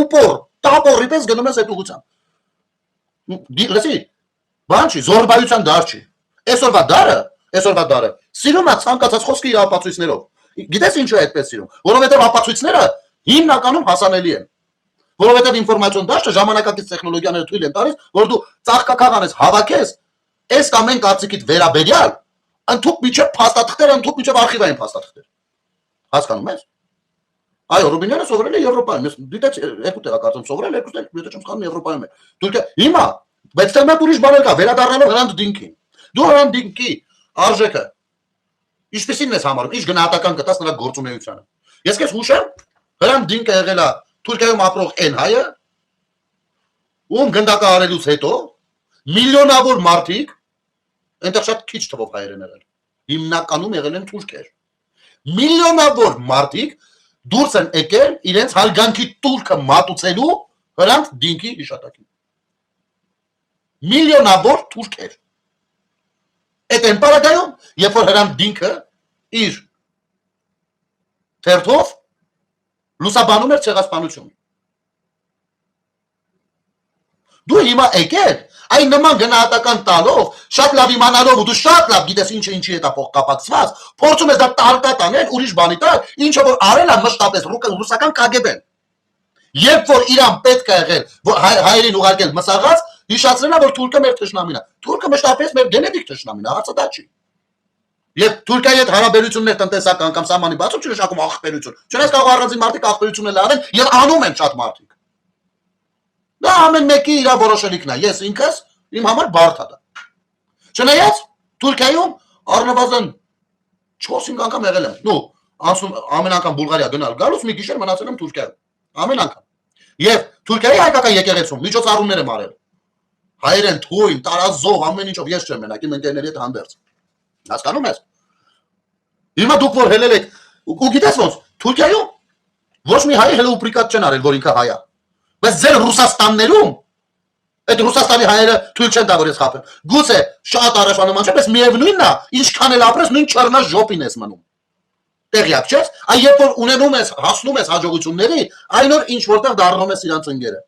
ուպոր, տապորի պես գնում ես այդ ուղղությամբ։ Լսի, բան չի, զորբայության դար չի։ Այսօրվա դարը սիրում է ցանկացած խոսքը իր ապացույցներով։ Գիտես ինչու է այդպես սիրում։ Որովհետև ապացույցները հիմնականում հասանելի են։ Որովհետև ինֆորմացիոն դաշտը ժամանակակից տեխնոլոգիաները թույլ են տալիս, որ դու ծաղկակաղ անես, հավաքես, այս կամ այն կարծիքիդ վերաբերյալ ընդհուպ միջև փաստաթղթեր, ընդհուպ միջև արխիվային փաստաթղթեր։ Հասկանում ես։ Այո, Ռուբինյանը սովորել է Եվրոպայում։ Ես դիտեց 2 տեղ կարծեմ սովորել, 2 տեղ եթե չեմ սխալվում Եվրոպայում է։ Թուրքիա հիմա, բայց տեղ ուրիշ բաներ կա, վերադառնալով Հրանտ Դինքին։ Դու Հրանտ Դինքի արժեքը ինչպեսին ես համարում, ինչ գնահատական կտաս նրա գործունեությանը։ Ես քեզ հուշեմ, Հրանտ Դինքը եղել է Թուրքիայում ապրող այն հայը, ում գնդակահարելուց հետո միլիոնավոր մարդիկ այնտեղ շատ քիչ թվով հայեր են եղել։ Հիմնականում եղել են թուրքեր։ Միլիոնավոր մարդիկ դուրս են եկել իրենց հարգանքի տուրքը մատուցելու Հրանտ Դինքի հիշատակին։ Միլիոնավոր թուրքեր։ Այդ այն պարագայում, երբ որ Հրանտ Դինքը իր թերթով լուսաբանում էր ցեղասպանություն։ Դու հիմա եկել այն նման գնահատական տալով, շատ լավ իմանալով ու դու շատ լավ գիտես ինչի հետ է կապակցված, փորձում ես դա տարտատ անել ուրիշ բանի տալ, ինչը որ արել է մշտապես ռուսական KGB-ն։ Երբ որ իրան պետք է եղել հայերին ուղարկել մսաղած, հիշացրել է որ թուրքը մեր թշնամին է։ Թուրքը մշտապես մեր գենետիկ թշնամին է, հարցը դա չի։ Եվ Թուրքիայի հետ հարաբերություններ տնտեսական կամ սահմանի բացում չնշանակում ախպերություն։ Չնայած կարող առանձին մարդիկ ախպերություն են արել եւ անում են շատ մարդիկ։ Դա ամեն մեկի իր որոշելիքն է։ Ես ինքս իմ համար բարդ է դա։ Չնայած Թուրքիայում առնվազն 4-5 անգամ եղել եմ։ Նու, ամեն անգամ Բուլղարիա գնալ գալուց մի գիշեր մնացել եմ Թուրքիայում։ Ամեն անգամ։ Եվ Թուրքիայի հայկական եկեղեցում միջոցառումներ եմ արել։ հայերեն թույն, տարազով, ամեն ինչով ես չեմ մենակ, իմ ընկերների հետ հանդերձ։ Հասկանում ես։ Հիմա դուք որ հելել եք, ու գիտես ոնց, Թուրքիայում ոչ մի հայ հələ ուպրիկատ չեն արել, որ ինքը հայ է։ Բայց ձեր Ռուսաստաններում այդ Ռուսաստանի հայերը թույլ չեն տա որ ես խափեմ։ Գուցե շատ առաջանում չէ, բայց միևնույնն է, ինչքան էլ ապրես, նույն չառնա ժոպին ես մնում։ Տեղյակ չես, այ երբ որ ունենում ես, հասնում ես հաջողությունների, այն օր ինչ որտեղ դառնում ես իրանց ընկերը։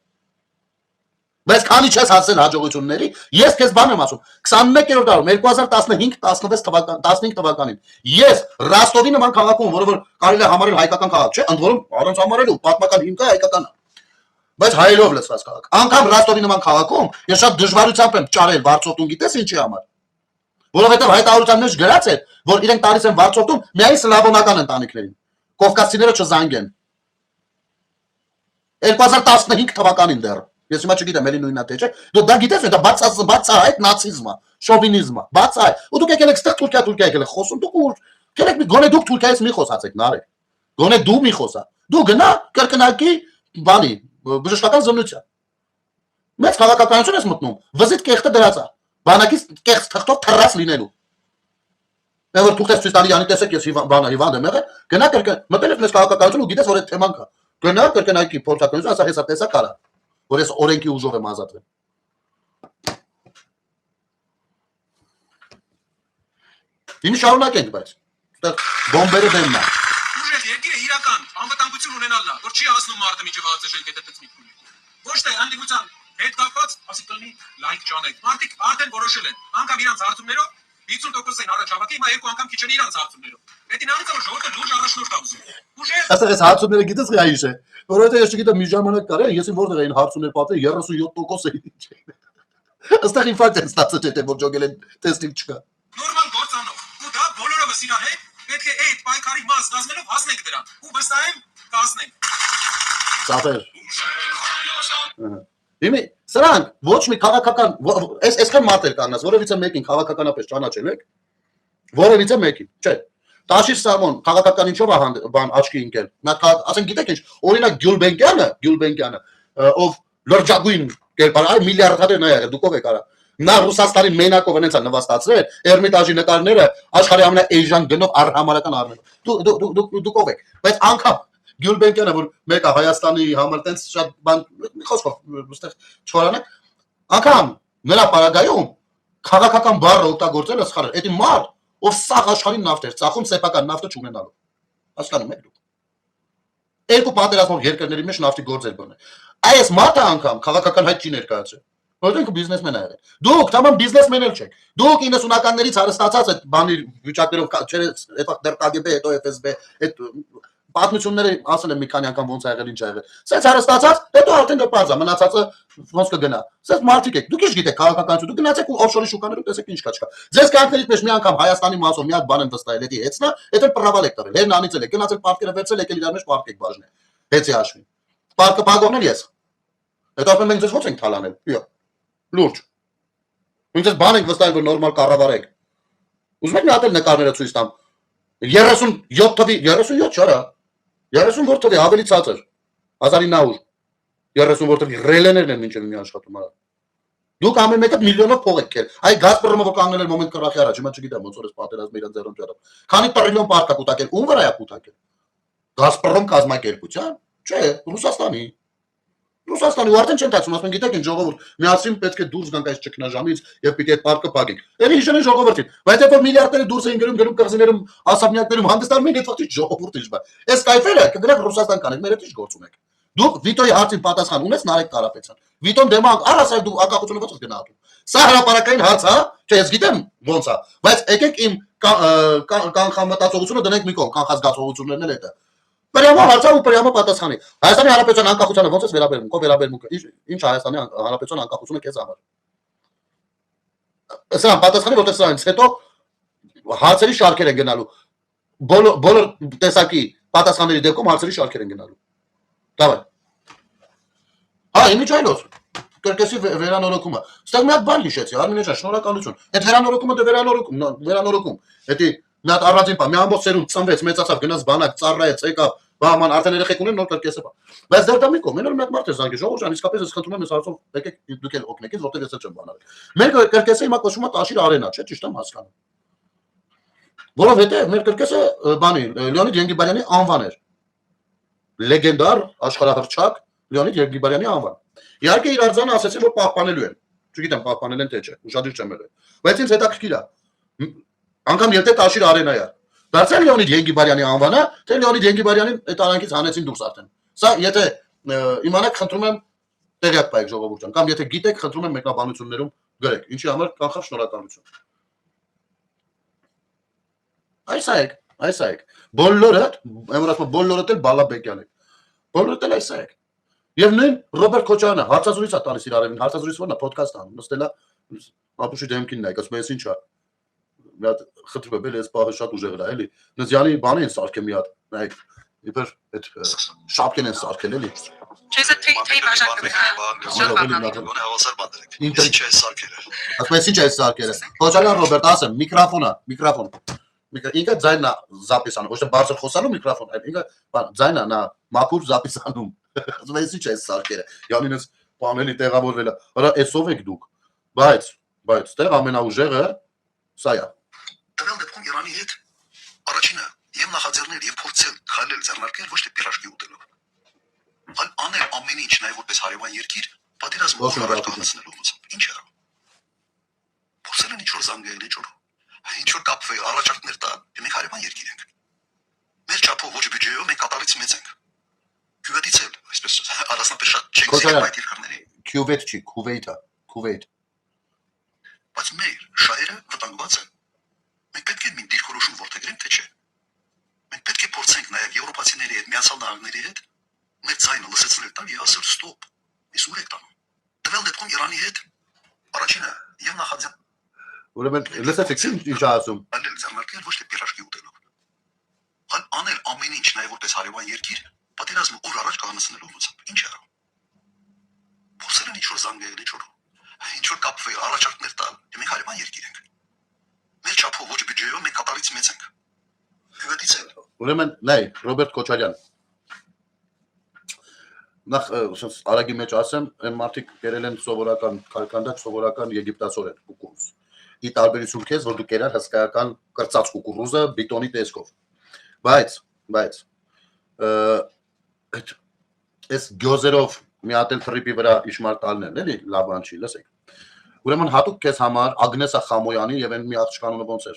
Բայց քանի չես հասել հաջողությունների, ես քեզ բան եմ ասում, 21-րդ տարում 2015 թվականին ես Ռոստովի նման քաղաքում, որը որ կարելի է համարել հայկական քաղաք, չէ, ընդ որում առանց համարելու պատմական հիմքը հայկական է։ Բայց հայերով լցված քաղաք։ Անկամ Ռոստովի նման քաղաքում ես շատ դժվարությամբ եմ ճարել Վարչովտուն, գիտես ինչի համար։ Որովհետև հայտարարության մեջ գրած է, որ իրենք տալիս են Վարչովտուն միայն սլավոնական ընտանիքներին։ Կովկասցիները չզանգեն։ 2015 թվականին դեռ։ Ես հիմա չգիտեմ, ելի նույնն է թե չէ։ Դու դա գիտես, դա բացահայտ նացիզմ է, շովինիզմ է, բացահայտ։ Ու դուք եկել եք ստեղ Թուրքիա եկել եք խոսում, դուք ուր։ Գնեք մի գոնե դուք Թուրքիայից մի խոսացեք, նարեկ։ Գոնե դու մի խոսա։ Դու գնա կրկնակի բանի, բժշկական զննության։ Մեծ քաղաքականություն ես մտնում, վզիտ կեղտը դրած է։ Բանակից կեղծ թղթով թռած լինելու։ Եվ որ թուղթես ցույց տալի, անի տեսեք ես հիվանդ եմ եղել, գնա մտել ես մեծ քաղաքականություն ու գիտես որ այդ թեման կա։ Գնա կրկնակի փորձականություն, ասա հեսա տեսա կարա, որ ես օրենքի ուժով եմ ազատվել։ Ինչ շարունակենք բայց։ Այդտեղ բոմբերը դեմն է։ Ուժեղ երկիրը իրական անվտանգություն ունենալն է, որ չի հասնում մարտը միջև հացաշել կետետից մի քունի։ Ոչ թե հանդիպության հետ կապված, ասի կլինի լայք ճանեք։ Մարդիկ արդեն որոշել են, անգամ իրանց հարցումներով 50% են առաջ հավաքի, հիմա երկու անգամ քիչ են իրանց հարցումներով։ Դա ինձ որ ժողովուրդը լուրջ առաջնորդ ա ուզում։ Ուժեղ։ Ասա այս հարցումները գիտես რა ինչ է։ Որովհետեւ ես չգիտեմ մի ժամանակ կար, ես որտեղ էին հարցումներ պատել 37% էին։ Աստեղ ինֆարկտ են ստացել թե որ ջոգել են տեստիվ չկա։ Նորմալ գործանով։ Ու դա բոլորովս իրար հետ պետք է այդ պայքարի մաս կազմելով հասնենք դրան։ Ու վստահ եմ կհասնենք։ Ծափեր։ Իմի սրանք ոչ մի քաղաքական այսքան մարտեր կանգնած, որևիցե մեկին քաղաքականապես ճանաչել եք։ Որևիցե մեկին, չէ։ Տաշիր Սամոն քաղաքական ինչով է բան աչքի ընկել։ Նա ասեն գիտեք ինչ, օրինակ Գյուլբենկյանը, ով լրջագույն կերպար, այ միլիարդներ նա եղել, դուք ով եք արա։ Նա Ռուսաստանի մենակով այնց է նվաստացրել, Էրմիտաժի նկարները աշխարհի ամենաէժան գնով արհամարական առնել։ Դուք ով եք։ Բայց անգամ Գյուլբենկյանը որ մեկը Հայաստանի համար տենց շատ բան խոսքով ուստեղ չորանեք, անգամ նրա պարագայում քաղաքական բառը օգտագործելը սխալ է։ Դա մարդ ով սաղ աշխարհին նավթ էր, ծախում սեփական նավթը չունենալու։ Հասկանում եք դուք։ Երկու պատերազմով երկրների մեջ նավթի գործեր բան է։ Այս մարդը անգամ քաղաքական հայտ չի ներկայացել։ Որտեղ ինքը բիզնեսմեն է եղել։ Դուք թամամ բիզնեսմեն էլ չեք։ Դուք 90-ականներից հարստացած այդ բանի վիճակներով չէ, դեռ KGB, հետո FSB, այդ պատմությունները ասել եմ մի քանի անգամ ոնց ա եղել, ինչ ա եղել։ Սենց հարստացած, հետո արդեն կպանձա, մնացածը ոնց կգնա։ Սենց մարդիկ եք, դուք ինչ գիտեք քաղաքականություն, դուք գնացեք ու օֆշորի շուկաներում տեսեք ինչ կա չկա։ Ձեզ կյանքներից մեջ մի անգամ Հայաստանի մասով մի հատ բան եմ վստահել, դա հեծնա, հետո պրավալ եք տվել, հերնանից էլ եք գնացել պարտքերը վերցել, եկել իրար մեջ պարկ եք բաժնել։ Հեծի հաշվին։ Պարկը փակողն ես։ Հետո ապա մենք ձեզ ոնց ենք թալանել։ Իա։ Լուրջ։ Մենք ձեզ բան ենք վստահել, որ նորմալ կառավարեք։ Ուզում եք մի հատ էլ նկարները ցույց տամ։ 37 թվի, 37 չարա։ 30 որտեղ ավելի ցածր 1900 30 որտեղ ռելեներն են մինչև մի աշխատում արա դուք ամեն մեկը միլիոնով փող եք կել այ Գազպրոմը որ կանգնել էր մոմենտ կռախի առաջ հիմա չգիտեմ ոնց որ էս պատերազմը իրան ձեռում ճարավ քանի տրիլիոն պարտք կուտակել ում վրա է կուտակել Գազպրոմ կազմակերպության չէ Ռուսաստանի ու արդեն չեն տածում ասում գիտեք ինչ ժողովուրդ միասին պետք է դուրս գանք այս ճգնաժամից եւ պիտի այդ պարկը փակենք ելի հիշեն ժողովրդին բայց երբ որ միլիարդները դուրս էին գնում կղզիներում ասաբնյակներում հանդիսանում են այդ ֆակտի ժողովուրդը իշխ բա այս կայֆերը կգնաք Ռուսաստան կանեք մեր հետ ինչ գործ ունեք դուք Վիտոյի հարցին պատասխան ունես Նարեկ Կարապետյան Վիտոն դեմանք առասայ դու ակախությունը ո՞նց գնահատում սա հրապարակային հարց է չէ ես գիտեմ ոնց է բայց եկեք իմ կանխամտածողությունը դնենք մի կողմ կանխազգացողություններն էլ դա Պրյամա հարցը ու պրյամա պատասխանի Հայաստանի Հանրապետության անկախությանը ո՞նց է վերաբերվում քո վերաբերմունքը ինչ Հայաստանի Հանրապետության անկախությունը քեզ համար Սա պատասխանի որտեղ սրանից հետո հարցերի շարքեր են գնալու բոլոր տեսակի պատասխանների դեպքում հարցերի շարքեր են գնալու Դավայ Հա իմիջ այլոց կրկեսի վերանորոգումը Ստեղ մի հատ բան հիշեցի Արմինե ջան շնորհակալություն Այդ վերանորոգումը դե վերանորոգում Դա մի հատ առանձին բան մի ամբողջ սերունդ ծնվեց մեծացավ գնաց բանակ ծառայեց եկավ Բաման արդեն երեխեք ունեն նոր կրկեսը բա։ Բայց դեռ դա մի կողմ, նոր մեկ մարդ է զանգի, ժողովուրդ ջան, իսկապես ես խնդրում եմ ես հարցով եկեք դուք էլ օգնեք ինձ, որտեղ ես չեմ բանալ։ Մեր կրկեսը հիմա կոչվում է Տաշիր Արենա, չէ՞, ճիշտ եմ հասկանում։ Որովհետև մեր կրկեսը բանի Լեոնիդ Ենգիբարյանի անվան էր։ Լեգենդար աշխարհահռչակ Լեոնիդ Երգիբարյանի անվան։ Իհարկե իր արձանը ասացին, որ պահպանելու են։ Չգիտեմ պահպանել են թե չէ, ուշադրիր չեմ եղել։ Բայց ինձ հետաքրքիր է։ Անգամ եթե Տաշիր Արենա է։ Դարձել Լեոնիդ Երգիբարյանի անվանը, թե Լեոնիդ Երգիբարյանին այդ արանքից հանեցին դուրս արդեն։ Սա եթե իմանաք, խնդրում եմ տեղյակ պայեք ժողովուրդ ջան, կամ եթե գիտեք, խնդրում եմ մեկնաբանություններում գրեք։ Ինչի համար կանխավ շնորհակալություն։ Այս այք։ Բոլորը, բոլորը էլ Բալաբեկյան է։ Բոլորը էլ այս այք։ Եվ նույն Ռոբերտ Քոչարյանը հարցազրույց է տալիս իր արևին, հարցազրույց որն է ոդքասթ անում, նստելա ապուշի դեմքին նայ, ասում է, ինչ է։ Մի հատ խնդրում եմ, էս պահը շատ ուժեղ է, էլի։ Նզյանի բանը են սարքել մի հատ, նայեք, իբր այդ շապկեն են սարքել, էլի։ Չէ, թե Ինչ է սարքել։ Ասում ես ինչ է սարքել։ Քոչարյան Ռոբերտ, ասեմ, միկրոֆոն։ Ինքը ձայնն է զապիսանում, ոչ թե բարձր խոսալու միկրոֆոն, այլ ինքը ձայնն է նա մաքուր զապիսանում։ Ասում ես ինչ է սարքել։ Յանինս պանելի տեղավորվել է։ Հələ էսով եք դուք։ Բայց տեղ ամենաուժեղը սա է։ Տվյալ դեպքում Իրանի հետ առաջինը եւ նախաձեռնել եւ փորձել քայլել ձեռնարկել ոչ թե պիրաժկի ուտելով։ Այլ անել ամեն ինչ նաեւ որպես հարևան երկիր, պատերազմը առաջացնելու ուղղությամբ։ Ինչ է։ Փորձել են ինչ-որ զանգել, ինչ-որ կապվել, առաջարկներ տալ, մենք հարևան երկիր ենք։ Մեր չափով ոչ բյուջեով մենք կատարից մեծ ենք։ Քուվեյթից էլ, այսպես առանձնապես շատ չենք զգացել այդ երկրների։ Քուվեյթ չի, Քուվեյթ։ Բայց մեր շահերը վտանգված են։ Մենք պետք է մի դիրքորոշում որդեգրենք, թե չէ։ Մենք պետք է փորձենք նաև եվրոպացիների հետ, Միացյալ Նահանգների հետ մեր ձայնը լսեցնել տալ եւ ասել ստոպ։ Իսկ ուր եք տանում։ Տվյալ դեպքում Իրանի հետ առաջինը եւ նախաձեռնել Ուրեմն լսեցիք ինչ ասում։ Անել ձեռնարկել ոչ թե պիրաժկի ուտելով։ Այլ անել ամեն ինչ նաև որպես հարևան երկիր, պատերազմը օր առաջ կհանձնելու ուղղությամբ։ Ինչ է։ Փորձել են ինչ-որ զանգել, ինչ-որ կապվել, առաջարկներ տալ, մենք հարևան երկիր ենք։ Մեր չափով ոչ բյուջեով մենք կատարից մեծ ենք։ Քուվեյթից էլ։ Ուրեմն նայ Ռոբերտ Քոչարյան։ Նախ արագի մեջ ասեմ, այն մարդիկ կերել են սովորական քարքանդակ, սովորական եգիպտացորեն կուկուրուզ։ Ի տարբերություն քեզ, որ դու կերար հսկայական կրծած կուկուրուզը բիտոնի տեսքով։ Բայց այս գյոզերով մի հատ էլ թրիպի վրա իշմար տալն են, էլի, լավ բան չի, լսեք։ Ուրեմն հատուկ քեզ համար Ագնեսա Խամոյանի եւ այն մի աղջկանունը ոնց է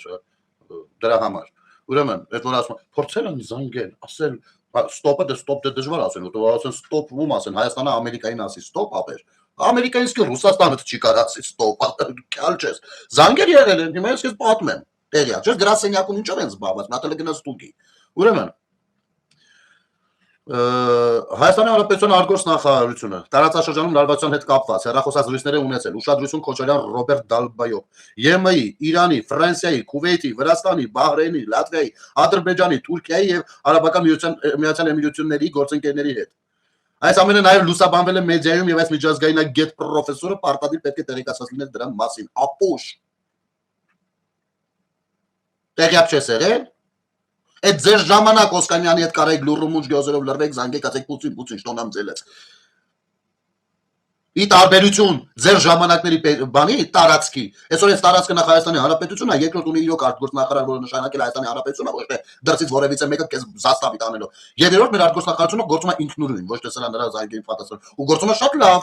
դրա համար։ Ուրեմն, այդ որ ասում, փորձել են զանգել, ասել ստոպը դժվար ասել, ու ասեն ստոպ ում ասեն, Հայաստանը Ամերիկային ասի ստոպ ապեր։ Ամերիկայից կը Ռուսաստանը չի կարացի ստոպ, քալ չես։ Զանգեր եղել են, հիմա ես քեզ պատմեմ։ Տեղյակ չես, գրասենյակում ինչով են զբաղված, մատել գնաց ստուգի։ Ուրեմն Հայաստանի Հանրապետության արտգործնախարարությունը տարածաշրջանում լարվածության հետ կապված հեռախոսազրույցներ է ունեցել ուշադրություն Քոչարյան Ռոբերտ Դալբայով ԵՄ-ի, Իրանի, Ֆրանսիայի, Քուվեյթի, Վրաստանի, Բահրեյնի, Լատվիայի, Ադրբեջանի, Թուրքիայի եւ Արաբական Միացյալ Էմիրությունների գործընկերների հետ։ Այս ամենը նաեւ լուսաբանվել է մեդիայում եւ այս միջազգայնագետ պրոֆեսորը պարտադիր պետք է տեղեկացված լինել դրա մասին։ Ապուշ։ Տեղյակ չես եղել։ Այդ ձեր ժամանակ Օսկանյանի հետ կարեք լուրումուչ գյոզերով լրվեք, զանգեք, ասեք պուցին, շտոնամ ձելեց։ Ի տարբերություն ձեր ժամանակների բանի տարածքի, այսօր այս տարածքը նախ Հայաստանի Հանրապետությունն է, երկրորդ ունի իրոք արտգործնախարար, որը նշանակել Հայաստանի Հանրապետությունը, ոչ թե դրսից որևիցե մեկը քեզ զաստավի տանելով։ Եվ երրորդ մեր արտգործնախարարությունը գործում է ինքնուրույն, ոչ թե սրա նրա զանգին պատասխան, ու գործում է շատ լավ։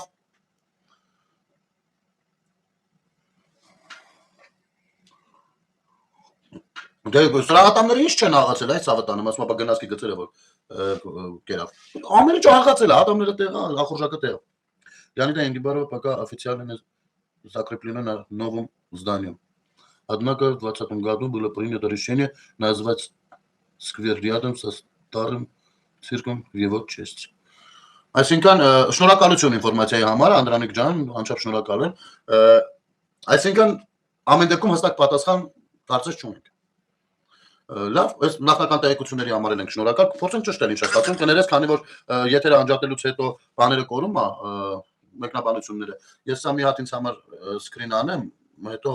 Դե սրահատամները ինչ չեն աղացել, այս ավտանում, ասում ապա գնացքի գծերը որ կերավ։ Ամենը չաղացել է, ատամները տեղը, ախորժակը տեղը։ Леонида Енгибарова пока официально закреплено на новом здании. Однако в 2020 году было принято решение назвать сквер рядом со старым цирком в его честь. Այսինքն շնորհակալություն ինֆորմացիայի համար, Անդրանիկ ջան, անչափ շնորհակալ եմ։ Այսինքն ամեն դեպքում հստակ պատասխան կարծես չունենք։ Լավ, այս նախնական տեղեկությունների համար ենք շնորհակալ։ Փորձենք ճշտել ինչ է ստացվում, կներես, քանի որ եթերը անջատելուց հետո բաները կորում է, մեկնաբանությունները։ Ես սա մի հատ ինձ համար սկրին անեմ, հետո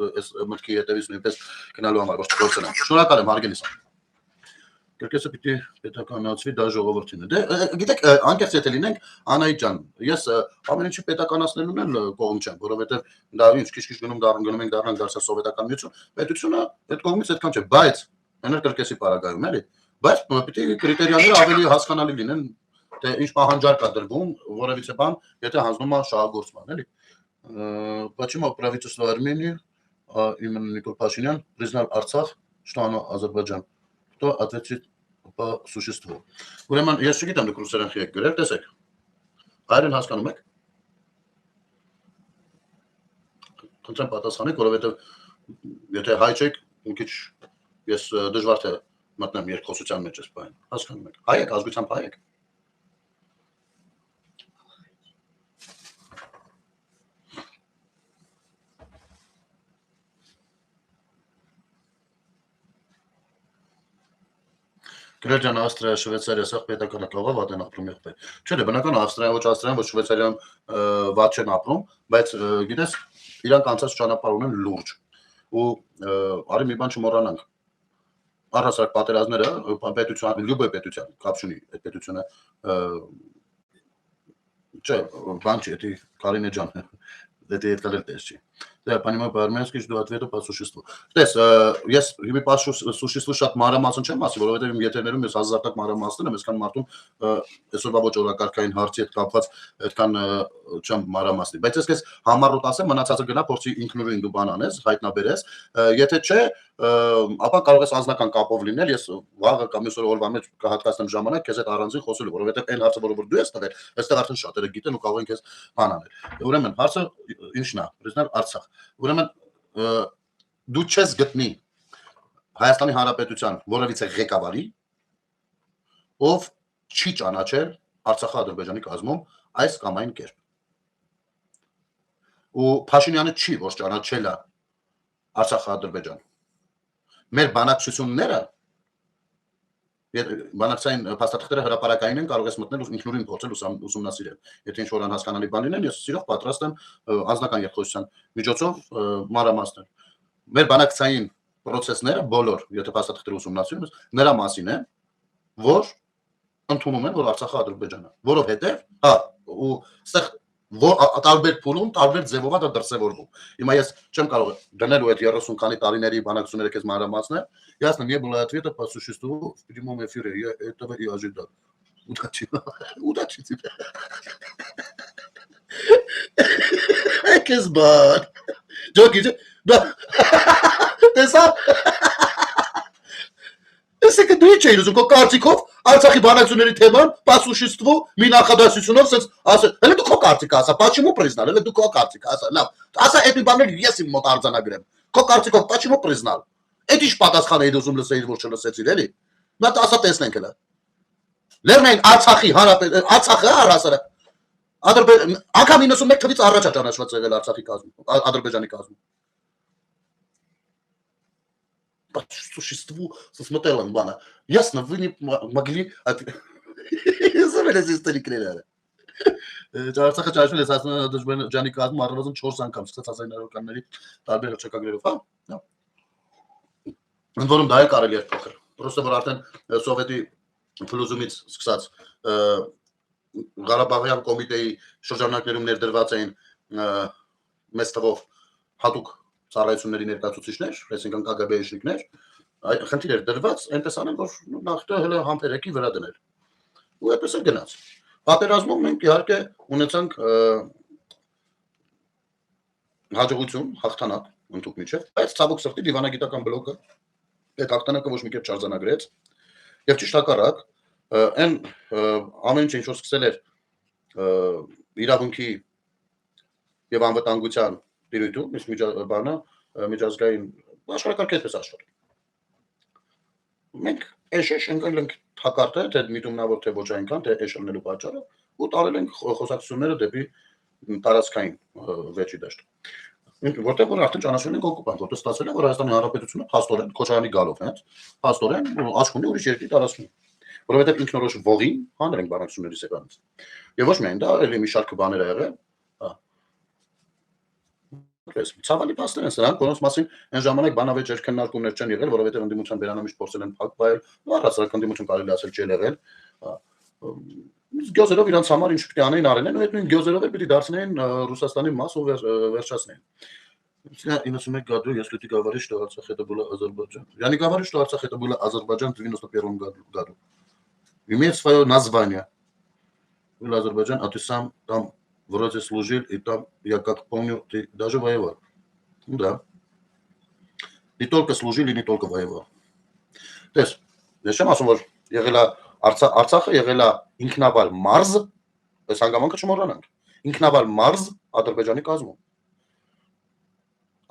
այս մտքի հետևից նույնպես գնալու համար ոչ գործենամ։ Շնորհակալ եմ, հարգելի։ կրկեսը պիտի պետականացվի դա ժողովրդին։ Դե գիտեք, անկեղծ եթե լինենք, Անահիտ ջան, ես ամեն ինչի պետականացնելուն էլ կողմ չեմ, որովհետև դա ինչ քիչ-քիչ գնում ենք դառնանք դարձա սովետական միություն, պետությունը այդ կողմից այդքան չէ, բայց հենց կրկեսի պարագայում էլի, բայց պիտի կրիտերիաները ավելի հասկանալի լինեն, թե ինչ պահանջարկ է дրվում, որևիցե бан, եթե հանձնում է շահագործման, էլի։ Почему правительство Армении, именно Никол Пашинян, признал Арцах, что оно Азербайджан? Кто ответит по существу? Ուրեմն ես չգիտեմ դուք ռուսերեն եք գրել, տեսեք։ Հայերեն հասկանում եք։ Խնդրեմ պատասխանեք, որովհետև եթե հայ չեք, մի քիչ ես դժվար թե մտնեմ երկխոսության մեջ այս բանը։ Հասկանում եք։ Հայ եք, ազգությամբ հայ եք։ Գրեջան Ավստրիա, Շվեյցարիա, սա պետական կարող է վատ են ապրում եղբայր։ Չէ, բնական Ավստրիա, ոչ Ավստրիան, ոչ Շվեյցարիան վատ չեն ապրում, բայց գիտես, իրանք անցած ճանապարհ ունեն լուրջ։ Ու արի մի բան չմոռանանք։ Առհասարակ պատերազմները պետության, լյուբե պետության, կապ չունի այդ պետությունը չէ, բան չի, դա Կարինե ջան, դա դետալել տես չի։ Да, понимаю по-армянски, жду ответа по существу. Տես, ես հիմի по существу շատ մանրամասն չեմ ասի, որովհետև իմ եթերներում ես ազատակ մանրամասն եմ, այսքան մարդում այսօրվա ոչ օրակարգային հարցի հետ կապված այդքան չեմ մանրամասնի, բայց ես քեզ համառոտ ասեմ, մնացածը գնա փորձի ինքնուրույն դու բան անես, հայտնաբերես, եթե չէ, ապա կարող ես անձնական կապով լինել, ես վաղը կամ այսօր օրվա մեջ կհատկացնեմ ժամանակ քեզ հետ առանձին խոսելու, որովհետև այն հարցը, որը դու ես տվել, այստեղ արդեն շատերը գիտեն ու կարող են քեզ բան անել։ Ուրեմն հարցը ինչն է, признал Արցախ։ Ուրեմն դու չես գտնի Հայաստանի Հանրապետության որևիցե ղեկավարի, ով չի ճանաչել Արցախա-Ադրբեջանի կազմում այս կամ այն կերպ։ Ու Փաշինյանը չի որ ճանաչել է Արցախա-Ադրբեջան։ Մեր բանակցությունները բանակցային փաստաթղթերը հրապարակային են, կարող ես մտնել ու ինքնուրույն փորձել ուսումնասիրել։ Եթե ինչ-որ անհասկանալի բան լինեն, ես սիրով պատրաստ եմ անձնական երկխոսության միջոցով մանրամասնել։ Մեր բանակցային process-ները բոլոր, եթե փաստաթղթերը ուսումնասիրում ես, նրա մասին է, որ ընդունում են, որ Արցախը Ադրբեջանն է, որովհետև, ու այստեղ տարբեր փուլում, տարբեր ձևով է դա դրսևորվում։ Հիմա ես չեմ կարող դնել ու այդ 30 քանի տարիների բանակցությունները քեզ մանրամասնել, ясно, не было ответа по существу в прямом эфире, я этого и ожидал. Удачи. Удачи тебе. Эксбар. Джоки, да. Տեսա։ Այսինքն դու ինչ էիր ուզում քո կարծիքով Արցախի բանակցությունների թեման по существу մի նախադասությունով ասես, ասել, հələ դու քո կարծիքը ասա, почему признал, հələ դու քո կարծիքը ասա, լավ։ Ասա այդ բաները ես իմ մոտ արձանագրեմ։ Քո կարծիքով почему признал։ Այդ ինչ պատասխան էիր ուզում լսեիր, որ չլսեցիր, էլի։ Նա ասա տեսնենք հələ։ Լեռնային Արցախի հանրապետություն, Արցախը առհասարակ անգամ 91 թվականից առաջ է ճանաչված եղել Արցախի կազմում, Ադրբեջանի կազմում։ По существу смотрел бана. Ясно, вы не могли... Забыли историкները։ Արցախը ճաշվել է Ադրբեջանի կազմում առնվազն 4 անգամ, սկսած 1900-ականների տարբեր հռչակագրերով, հա։ Ընդ որում դա է կարելի է փոխել։ Պրոստը որ արդեն սովետի փլուզումից սկսած Ղարաբաղյան կոմիտեի շրջանակներում ներդրված էին մեծ թվով հատուկ ծառայությունների ներկայացուցիչներ, այսինքն KGB-շնիկներ, խնդիր էր դրված, այնպես անեն, որ նախ հələ համբերեկի վրա դնել։ Ու այդպես էլ գնաց։ Պատերազմում մենք իհարկե ունեցանք հաջողություն, հաղթանակ ընդհանուր միջև, բայց ցավոք սրտի դիվանագիտական բլոկը այդ հաղթանակը ոչ մի կերպ չարձանագրեց, եւ ճիշտ հակառակ, այն ամեն ինչ որ սկսել էր իրավունքի եւ անվտանգության դիրույթում, իսկ բանը միջազգային աշխարհակարգ այդպես աշխարհ։ Մենք էշեշ ընկել ենք հակարտել, թե միտումնավոր թե ոչ այնքան, թե էշելնելու պատճառը ու տարել ենք խոսակցությունները դեպի տարածքային վեճի դաշտ։ Որտեղ որ արդեն ճանաչվել ենք օկուպանտ, որտեղ ստացվել է որ Հայաստանի Հանրապետությունը փաստորեն Քոչարյանի գալով հենց փաստորեն աչք ունի ուրիշ երկրի տարածքում, որովհետև ինքնորոշ ողին հանր են բանակցությունների սեղանից։ Եվ ոչ միայն դա, ելի մի շարք բաներ ա եղել, Ցավալի փաստեր են սրանք, որոնց մասին այն ժամանակ բանավեճեր քննարկումներ չեն եղել, որովհետև ընդդիմության բերանամիջ փորձել են փակ բայել, առասարակ ընդդիմություն կարելի ասել չի եղել։ Գյոզերով իրանց համար ինչ պիտի անեին արեն, ու այդ նույն գյոզերով էլ պիտի դարձնեին Ռուսաստանի մաս ու վերջացնեին։ 91 году, если ты говоришь, что Арцах это было Азербайджан. Я не говорю, что Арцах это было Азербайджан в 91 году. Имеет свое название. Был Азербайджан, а ты сам там вроде служил, и там, я как помню, ты даже воевал. Ну да. Не только служил и не только воевал. То есть, я ասում որ եղել է Արցախը եղել է ինքնավար մարզ, այս հանգամանքը չմոռանանք։ Ինքնավար մարզ Ադրբեջանի կազմում։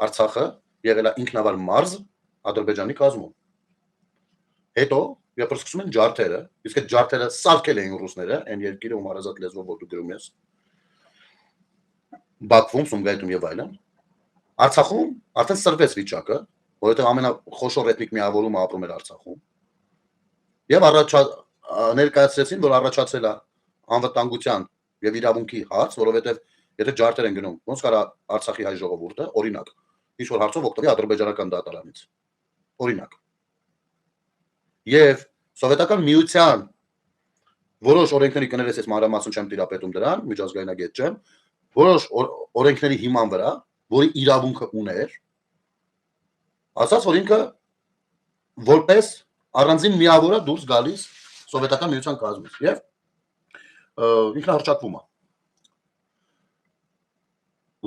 Արցախը եղել է ինքնավար մարզ Ադրբեջանի կազմում։ Հետո երբ սկսում են ջարդերը, իսկ այդ ջարդերը սարքել էին ռուսները, այն երկիրը ում հարազատ լեզվով որ դու գրում ես, Բաքվում, Սումգայիթում եւ այլն, Արցախում արդեն սրվեց վիճակը, որովհետեւ ամենախոշոր էթնիկ միավորումը ապրում էր Արցախում։ Եվ ներկայացրեցին, որ առաջացել է անվտանգության եւ իրավունքի հարց, որովհետեւ եթե ջարդեր են գնում, ոնց կարա Արցախի հայ ժողովուրդը, օրինակ, ինչ որ հարցով օգտվի ադրբեջանական դատարանից։ Օրինակ։ Եվ սովետական միության որոշ օրենքների կներես ես մանրամասն չեմ տիրապետում դրան, միջազգայնագետ չեմ, որոշ օրենքների հիման վրա, որի իրավունքը ուներ, ասաց, որ ինքը որպես առանձին միավորը դուրս գալիս սովետական միության կազմից եւ ինքնահռչակվում է։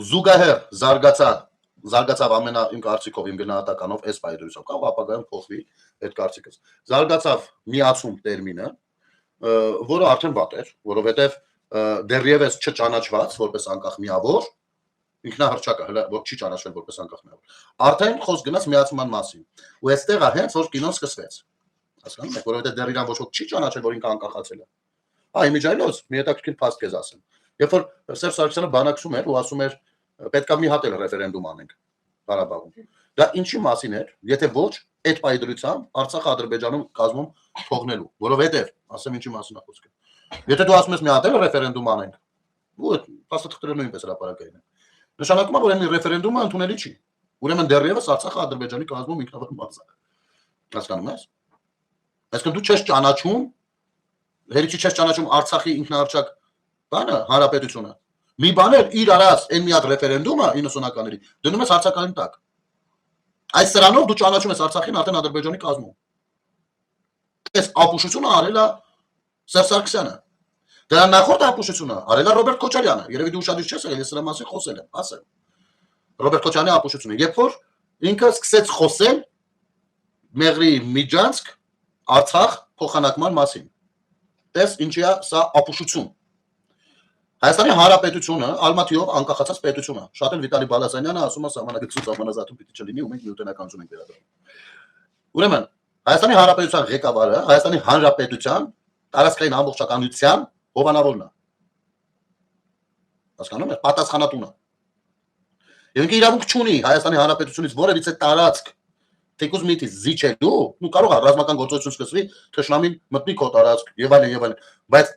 Զուգահեռ զարգացավ իմ կարծիքով, իմ գնահատականով այս պայդրությամբ, կամ ապագայում փոխվի այդ կարծիքս։ Զարգացավ միացում տերմինը, որը արդեն վատ էր, որովհետեւ դեռևս չճանաչված որպես անկախ միավոր, ինքնահռչակը հələ որ չի ճանաչվել որպես անկախ միավոր։ Արդեն խոսք գնաց միացման մասին։ Ու այստեղ է հենց որ կինոն սկսվեց։ Հասկանում եք, որովհետեւ դեռ իրան ոչ ոք չի ճանաչել, որ ինքը անկախացել է։ Իմիջայլոց մի հետաքրքիր փաստ կեզ ասեմ։ Երբ որ Սերժ Սարգսյանը բանակցում էր ու ասում էր պետք է մի հատ էլ ռեֆերենդում անենք Ղարաբաղում։ Դա ինչի մասին էր, եթե ոչ այդ պայդրությամբ Արցախը Ադրբեջանում կազմում թողնելու, որովհետեւ ասեմ ինչի մասին է խոսքը։ Եթե դու ասում ես մի հատ էլ ռեֆերենդում անենք, ու այդ փաստաթղթերը նույնպես հրապարակային են։ Նշանակում է, որ այն ռեֆերենդումը ընդունելի չի։ Ուրեմն դեռևս Արցախը Ադրբեջանի կազմում ինքնավար մարզ է։ Հասկանում ես։ Այսինքն դու չես ճանաչում, հերիքի չես ճանաչում Արցախի ինքնահռչակ բանը, հանրապետությունը։ Մի բան էր իր արած այն մի հատ ռեֆերենդումը 90-ականների դնում ես հարցականի տակ։ Այս սրանով դու ճանաչում ես Արցախին արդեն Ադրբեջանի կազմում։ Այս ապուշությունը արել է Սերժ Սարգսյանը։ Դրա նախորդ ապուշությունը արել է Ռոբերտ Քոչարյանը։ Երևի դու ուշադիր չես եղել, ես սրա մասին խոսել եմ, ասեմ։ Ռոբերտ Քոչարյանի ապուշությունը, երբ որ ինքը սկսեց խոսել Մեղրի Միջանցք Արցախ փոխանակման մասին։ Տես ինչի է սա ապուշություն։ Հայաստանի Հանրապետությունը Ալմատիով անկախացած պետություն է։ Շատ էլ Վիտալի Բալազանյանը ասում է սահմանագծում սահմանազատում պիտի չլինի ու մենք միութենականություն ենք վերադառնում։ Ուրեմն Հայաստանի Հանրապետության ղեկավարը Հայաստանի Հանրապետության տարածքային ամբողջականության հովանավորն է։ Հասկանում եք, պատասխանատուն է։ Եվ ինքը իրավունք չունի Հայաստանի Հանրապետությունից որևիցե տարածք թեկուզ միտից զիջելու, ու կարող է ռազմական գործողություն սկսվի, թշնամին մտնի քո տարածք եւ այլն, բայց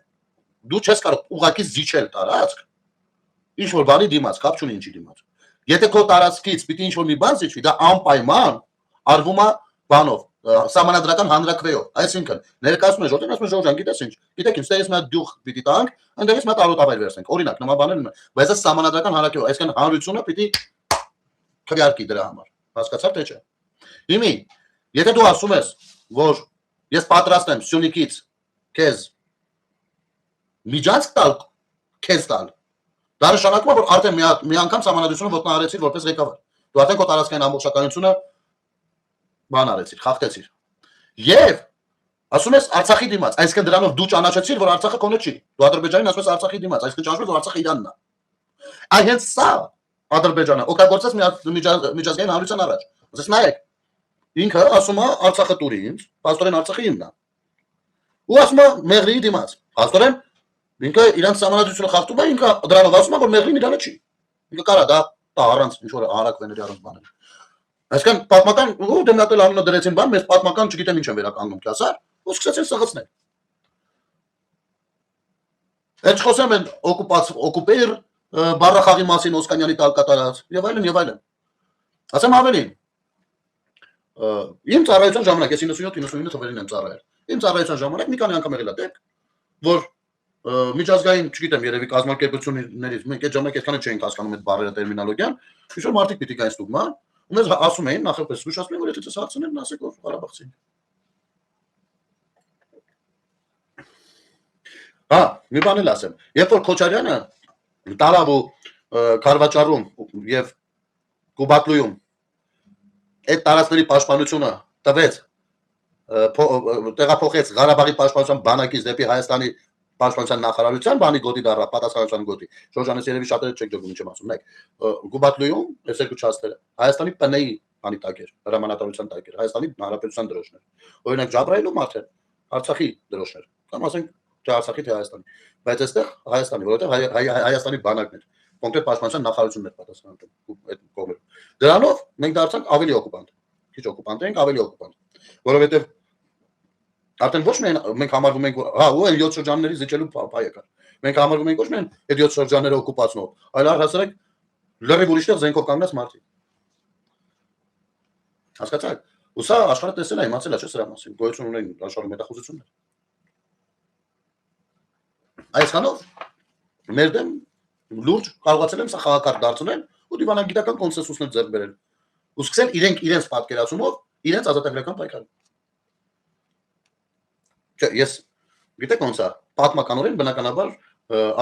դու չես կարող ուղղակի զիջել տարածք ինչ որ բանի դիմաց, կապ չունի ինչի դիմաց։ Եթե քո տարածքից պիտի ինչ որ մի բան զիջվի, դա անպայման արվում է բանով, սահմանադրական հանրակրվեով։ Այսինքն, ներկայացնում է ժողովրդին, ասում է Ժորժան, գիտես ինչ, գիտեք ինչ, ստերից մի հատ դյուղ պիտի տանք, ընդդեղից մի հատ արոտավայր վերցնենք։ Օրինակ, նման բաներ ունեն, բայց այս սահմանադրական հանրակրվեով, այսինքն հանրությունը պիտի քվեարկի դրա համար։ Հասկացա՞ր թե չէ։ Հիմի, եթե դու ասում ես, որ ես պատրաստ եմ Սյունիքից քեզ Միջանցք տալ, քեզ տալ, դա նշանակում է, որ արդեն մի անգամ սահմանադրությունը ոտնահարեցիր որպես ղեկավար։ Դու արդեն քո տարածքային ամբողջականությունը բան արեցիր, խախտեցիր։ Եվ ասում ես Արցախի դիմաց, այսինքն դրանով դու ճանաչեցիր, որ Արցախը քոնը չի։ Դու Ադրբեջանին ասում ես Արցախի դիմաց, այսինքն ճանաչում ես, որ Արցախը Իրանն է։ Այ հենց սա Ադրբեջանը օգտագործեց միջազգային հանրության առաջ։ Ասես նայեք, ինքը ասում է Արցախը տուրի ինձ, փաստորեն Արցախը իմն է։ Ու ասում է Մեղրիի դիմաց, փաստորեն ինքը իրանց սահմանադրությունը խախտում է, ինքը դրանով ասում է, որ Մեղրին Իրանը չի։ Ինքը կարա դա առանց ինչ որ հանրակրվեների առանց բաներ։ Այսինքն պատմական ու դեմնատել անունը դրեցին բան, մեզ պատմական չգիտեմ ինչ են վերականգնում կասար, ու սկսեցին սղացնել։ Այդ խոսեմ են օկուպեր բառախաղի մասին Օսկանյանի տալ կատարած եւ այլն։ Ասեմ ավելին։ Իմ ծառայության ժամանակ ես 97-99 թվերին եմ ծառայել։ Իմ ծառայության ժամանակ մի քանի անգամ եղել է դեպք, որ միջազգային, չգիտեմ, երևի կազմակերպություններից մենք այդ ժամանակ այդքան չէինք հասկանում այդ բառերը տերմինոլոգիան, ինչ-որ մարդիկ պիտի գային ստուգման, ու մեզ ասում էին նախապես զգուշացնում, որ եթե ցես հարցնեն, ասեք որ Ղարաբաղցին։ Հա, մի բան էլ ասեմ։ Երբ որ Քոչարյանը տարավ ու Քարվաճառում եւ Կուբատլույում այդ տարածքների պաշտպանությունը տվեց, տեղափոխեց Ղարաբաղի պաշտպանության բանակից դեպի Հայաստանի պաշտպանության նախարարության բանի գոտի դառավ, պատասխանատվության գոտի։ Շրջանես երևի շատերը չեք ջոգում ինչեմ ասում, նայեք։ Կուբատլույում այս երկու չասները Հայաստանի ՊՆ-ի բանի տակ էր, հրամանատարության տակ էր, Հայաստանի Հանրապետության դրոշներ։ Օրինակ Ջաբրայելում արդեն Արցախի դրոշներ, կամ ասենք թե Արցախի թե Հայաստանի, բայց այստեղ Հայաստանի, որովհետև Հայաստանի բանակն էր, կոնկրետ պաշտպանության նախարարությունն էր պատասխանատու այդ կողմերում։ Դրանով մենք դարձանք ավելի օկուպանտ, քիչ օկուպանտ ենք, ավելի օկուպանտ, որովհետև արդեն ոչ միայն մենք համարվում ենք, հա, ու այն 7 շրջանների զիջելու փայ եկար։ Մենք համարվում ենք ոչ միայն այդ 7 շրջանները օկուպացնող, այլ առհասարակ լրիվ ուրիշտեղ զենքով կանգնած մարդիկ։ Հասկացա՞ք։ Ու սա աշխարհը տեսել է, իմացել է, չէ՞ սրա մասին։ Գոյություն ունեն աշխարհի մետախոզություններ։ Այսքանով մեր դեմ լուրջ կարողացել եմ սա խաղակարգ դարձնել ու դիվանագիտական կոնսենսուսներ ձեռք բերել։ Ու սկսել իրենց պատկերացումով իրենց ազատագրական պայքարը։ Չէ, ես գիտեք ոնց է, պատմականորեն բնականաբար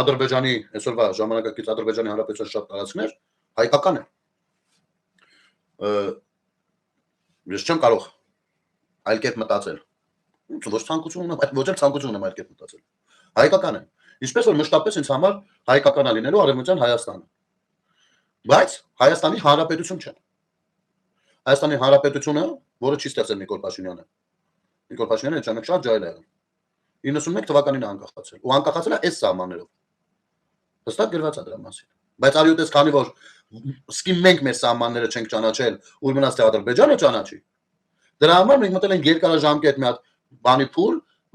Ադրբեջանի այսօրվա ժամանակակից Ադրբեջանի Հանրապետության շատ տարածքներ հայկական են։ Ես չեմ կարող այլ կերպ մտածել։ Ոչ ցանկություն ունեմ, ոչ էլ ցանկություն ունեմ այլ կերպ մտածել։ Հայկական են։ Ինչպես որ մշտապես ինձ համար հայկական է լինելու Արևմտյան Հայաստանը։ Բայց Հայաստանի Հանրապետություն չէ։ Հայաստանի Հանրապետությունը, որը չի ստեղծել Նիկոլ Փաշինյանը։ Նիկոլ Փաշինյանը այդ ժամանակ շատ ջահել է եղել։ 91 թվականին անկախացել։ Ու անկախացել է այս սահմաններով։ Հստակ գրված է դրա մասին։ Բայց արյութես քանի որ սկի մենք մեր սահմանները չենք ճանաչել, ու մնաց թե Ադրբեջանը ճանաչի։ Դրա համար մենք մտել ենք երկարաժամկետ մի հատ բանի փուլ,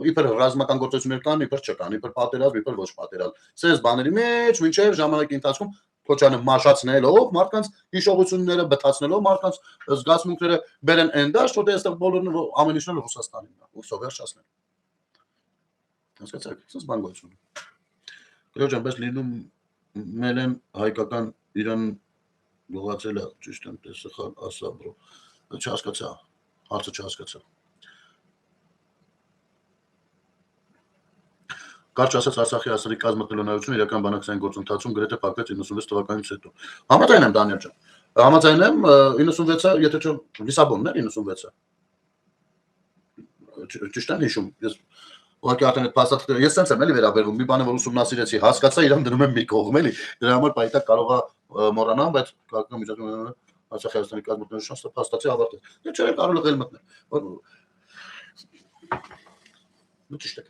իբր ռազմական գործողություններ կան, իբր չկան, իբր պատերազմ, իբր ոչ պատերազմ։ Սենց բաների մեջ մինչև ժամանակի ընթացքում Քոչարյանը մաշացնելով մարդկանց հիշողությունները, բթացնելով մարդկանց զգացմունքները բերեն այն դաշտ, որտեղ այստեղ բոլորն ամեն ինչն էլ Ռուսաստանին է, ու սովերշացնել։ Հասկացաք, սենց բան գոյություն։ Գրոջ այնպես լինում մելեն հայկական իրան գողացել է, ճիշտ եմ տեսախալ ասա բրո։ Չհասկացա, հարցը չհասկացա։ Կարճ ասած Արցախի հասարի կազմակերպությունը իրական բանակցային գործընթացում գրեթե փակվեց 96 թվականից հետո։ Համաձայն եմ Դանիել ջան։ Համաձայն եմ 96-ը, եթե չէ Լիսաբոնն է 96-ը։ Ճիշտ եմ հիշում։ Ես ուղղակի արդեն այդ փաստաթղթերը ես sense եմ էլի վերաբերվում, մի բան է որ ուսումնասիրեցի, հասկացա իրան դնում եմ մի կողմ էլի։ Դրա համար պայտակ կարող է մոռանամ, բայց քաղաքական միջազգային Արցախի հասարի կազմակերպությունը փաստացի ավարտել։ Դե չէ կարող եղել մտնել։ Ճիշտ է։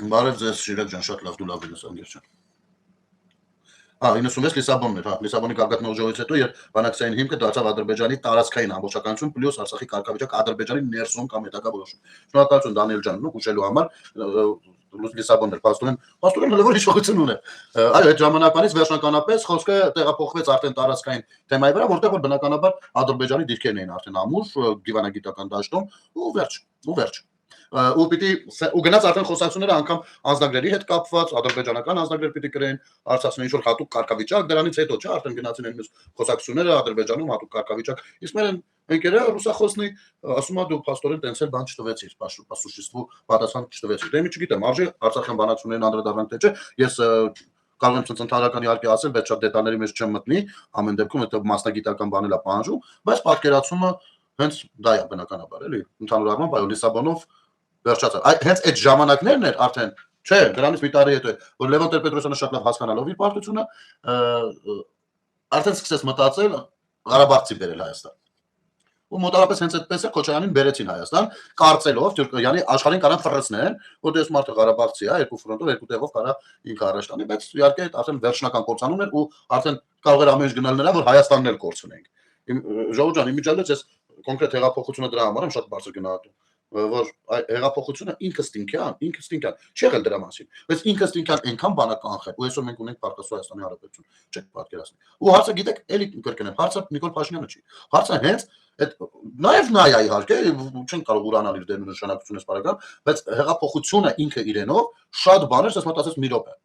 Բարև ձեզ Շիրակ ջան, շատ լավ դու լավ ես անգեր ջան։ 96 Լիսաբոնն էր, հա, Լիսաբոնի կարգավորման ուժից հետո երբ բանակցային հիմքը դարձավ Ադրբեջանի տարածքային ամբողջականություն պլյուս Արցախի կարգավիճակ Ադրբեջանի ներսում կամ հետագա որոշում։ Շնորհակալություն Դանիել ջան, հուշելու համար Լիսաբոնն էր, փաստորեն հնարավոր հիշողություն ունի։ Այո, այդ ժամանակվանից վերջնականապես խոսքը տեղափոխվեց արդեն տարածքային թեմայի վրա, որտեղ որ բնականաբար Ադրբեջանի դիրքերն էին արդեն ամուր դիվանագիտական դաշտում ու վերջ։ Ու պիտի ու գնաց արդեն խոսակցությունները անգամ անձնագրերի հետ կապված, ադրբեջանական անձնագրեր պիտի կրեն, Արցախն ինչ որ հատուկ կարգավիճակ, դրանից հետո չէ, արդեն գնացին այն մյուս խոսակցությունները Ադրբեջանում հատուկ կարգավիճակ։ Իսկ մեր ընկերը ռուսախոսնի ասում է դու փաստորեն տենցել բան չտվեցիր, պաշտպասուշիստվու պատասխան չտվեցիր։ Դե մի չգիտեմ, արժե Արցախյան բանակցություններին անդրադառնանք թե չէ, ես կարող եմ ցնցանթարական իհարկե ասել, բայց շատ դետալների մեջ չեմ մտնի, ամեն դեպքում դա մասնագիտական բան էլ է պահանջում, բայց պատկերացումը հենց դա է բնականաբար, էլի, ընդհանուր առմամբ այո Լիսաբոնով վերջացավ։ Հենց այդ ժամանակներն էր արդեն, չէ, դրանից մի տարի հետո որ Լևոն Տեր-Պետրոսյանը շատ լավ հասկանալով իր պարտությունը, արդեն սկսեց մտածել Ղարաբաղցի բերել Հայաստան։ Ու մոտավորապես հենց այդպես է Քոչարյանին բերեցին Հայաստան, կարծելով Թուրքիանի աշխարհին կարան ֆռցնեն, որտեղ մարդը Ղարաբաղցի է, երկու ֆրոնտով, երկու տեղով կարա ինքը առաջ տանի, բայց իհարկե այդ արդեն վերջնական կորցանումն էր ու արդեն կարող էր ամեն ինչ գնալ նրա, որ Հայաստանն էլ կորցնենք։ Ժողովուրդ ջան, իմիջիալից ես կոնկրետ հեղափոխությունը դրա համար եմ շատ բարձր գնահատում։ որ հեղափոխությունը ինքը Ստինքյան, չի եղել դրա մասին, բայց ինքը Ստինքյան այնքան բան կանխել, ու այսօր մենք ունենք Պարտասու Հայաստանի Հանրապետություն, չեք պատկերացնի։ Ու հարցը գիտեք, էլի կրկնեմ, հարցը Նիկոլ Փաշինյանը չի։ Հարցը հենց այդ նաև նա է իհարկե, չեն կարող ուրանալ իր դերն ու նշանակությունը սպառական, բայց հեղափոխությունը ինքը իրենով շատ բաներ, ասես մտածես մի րոպե։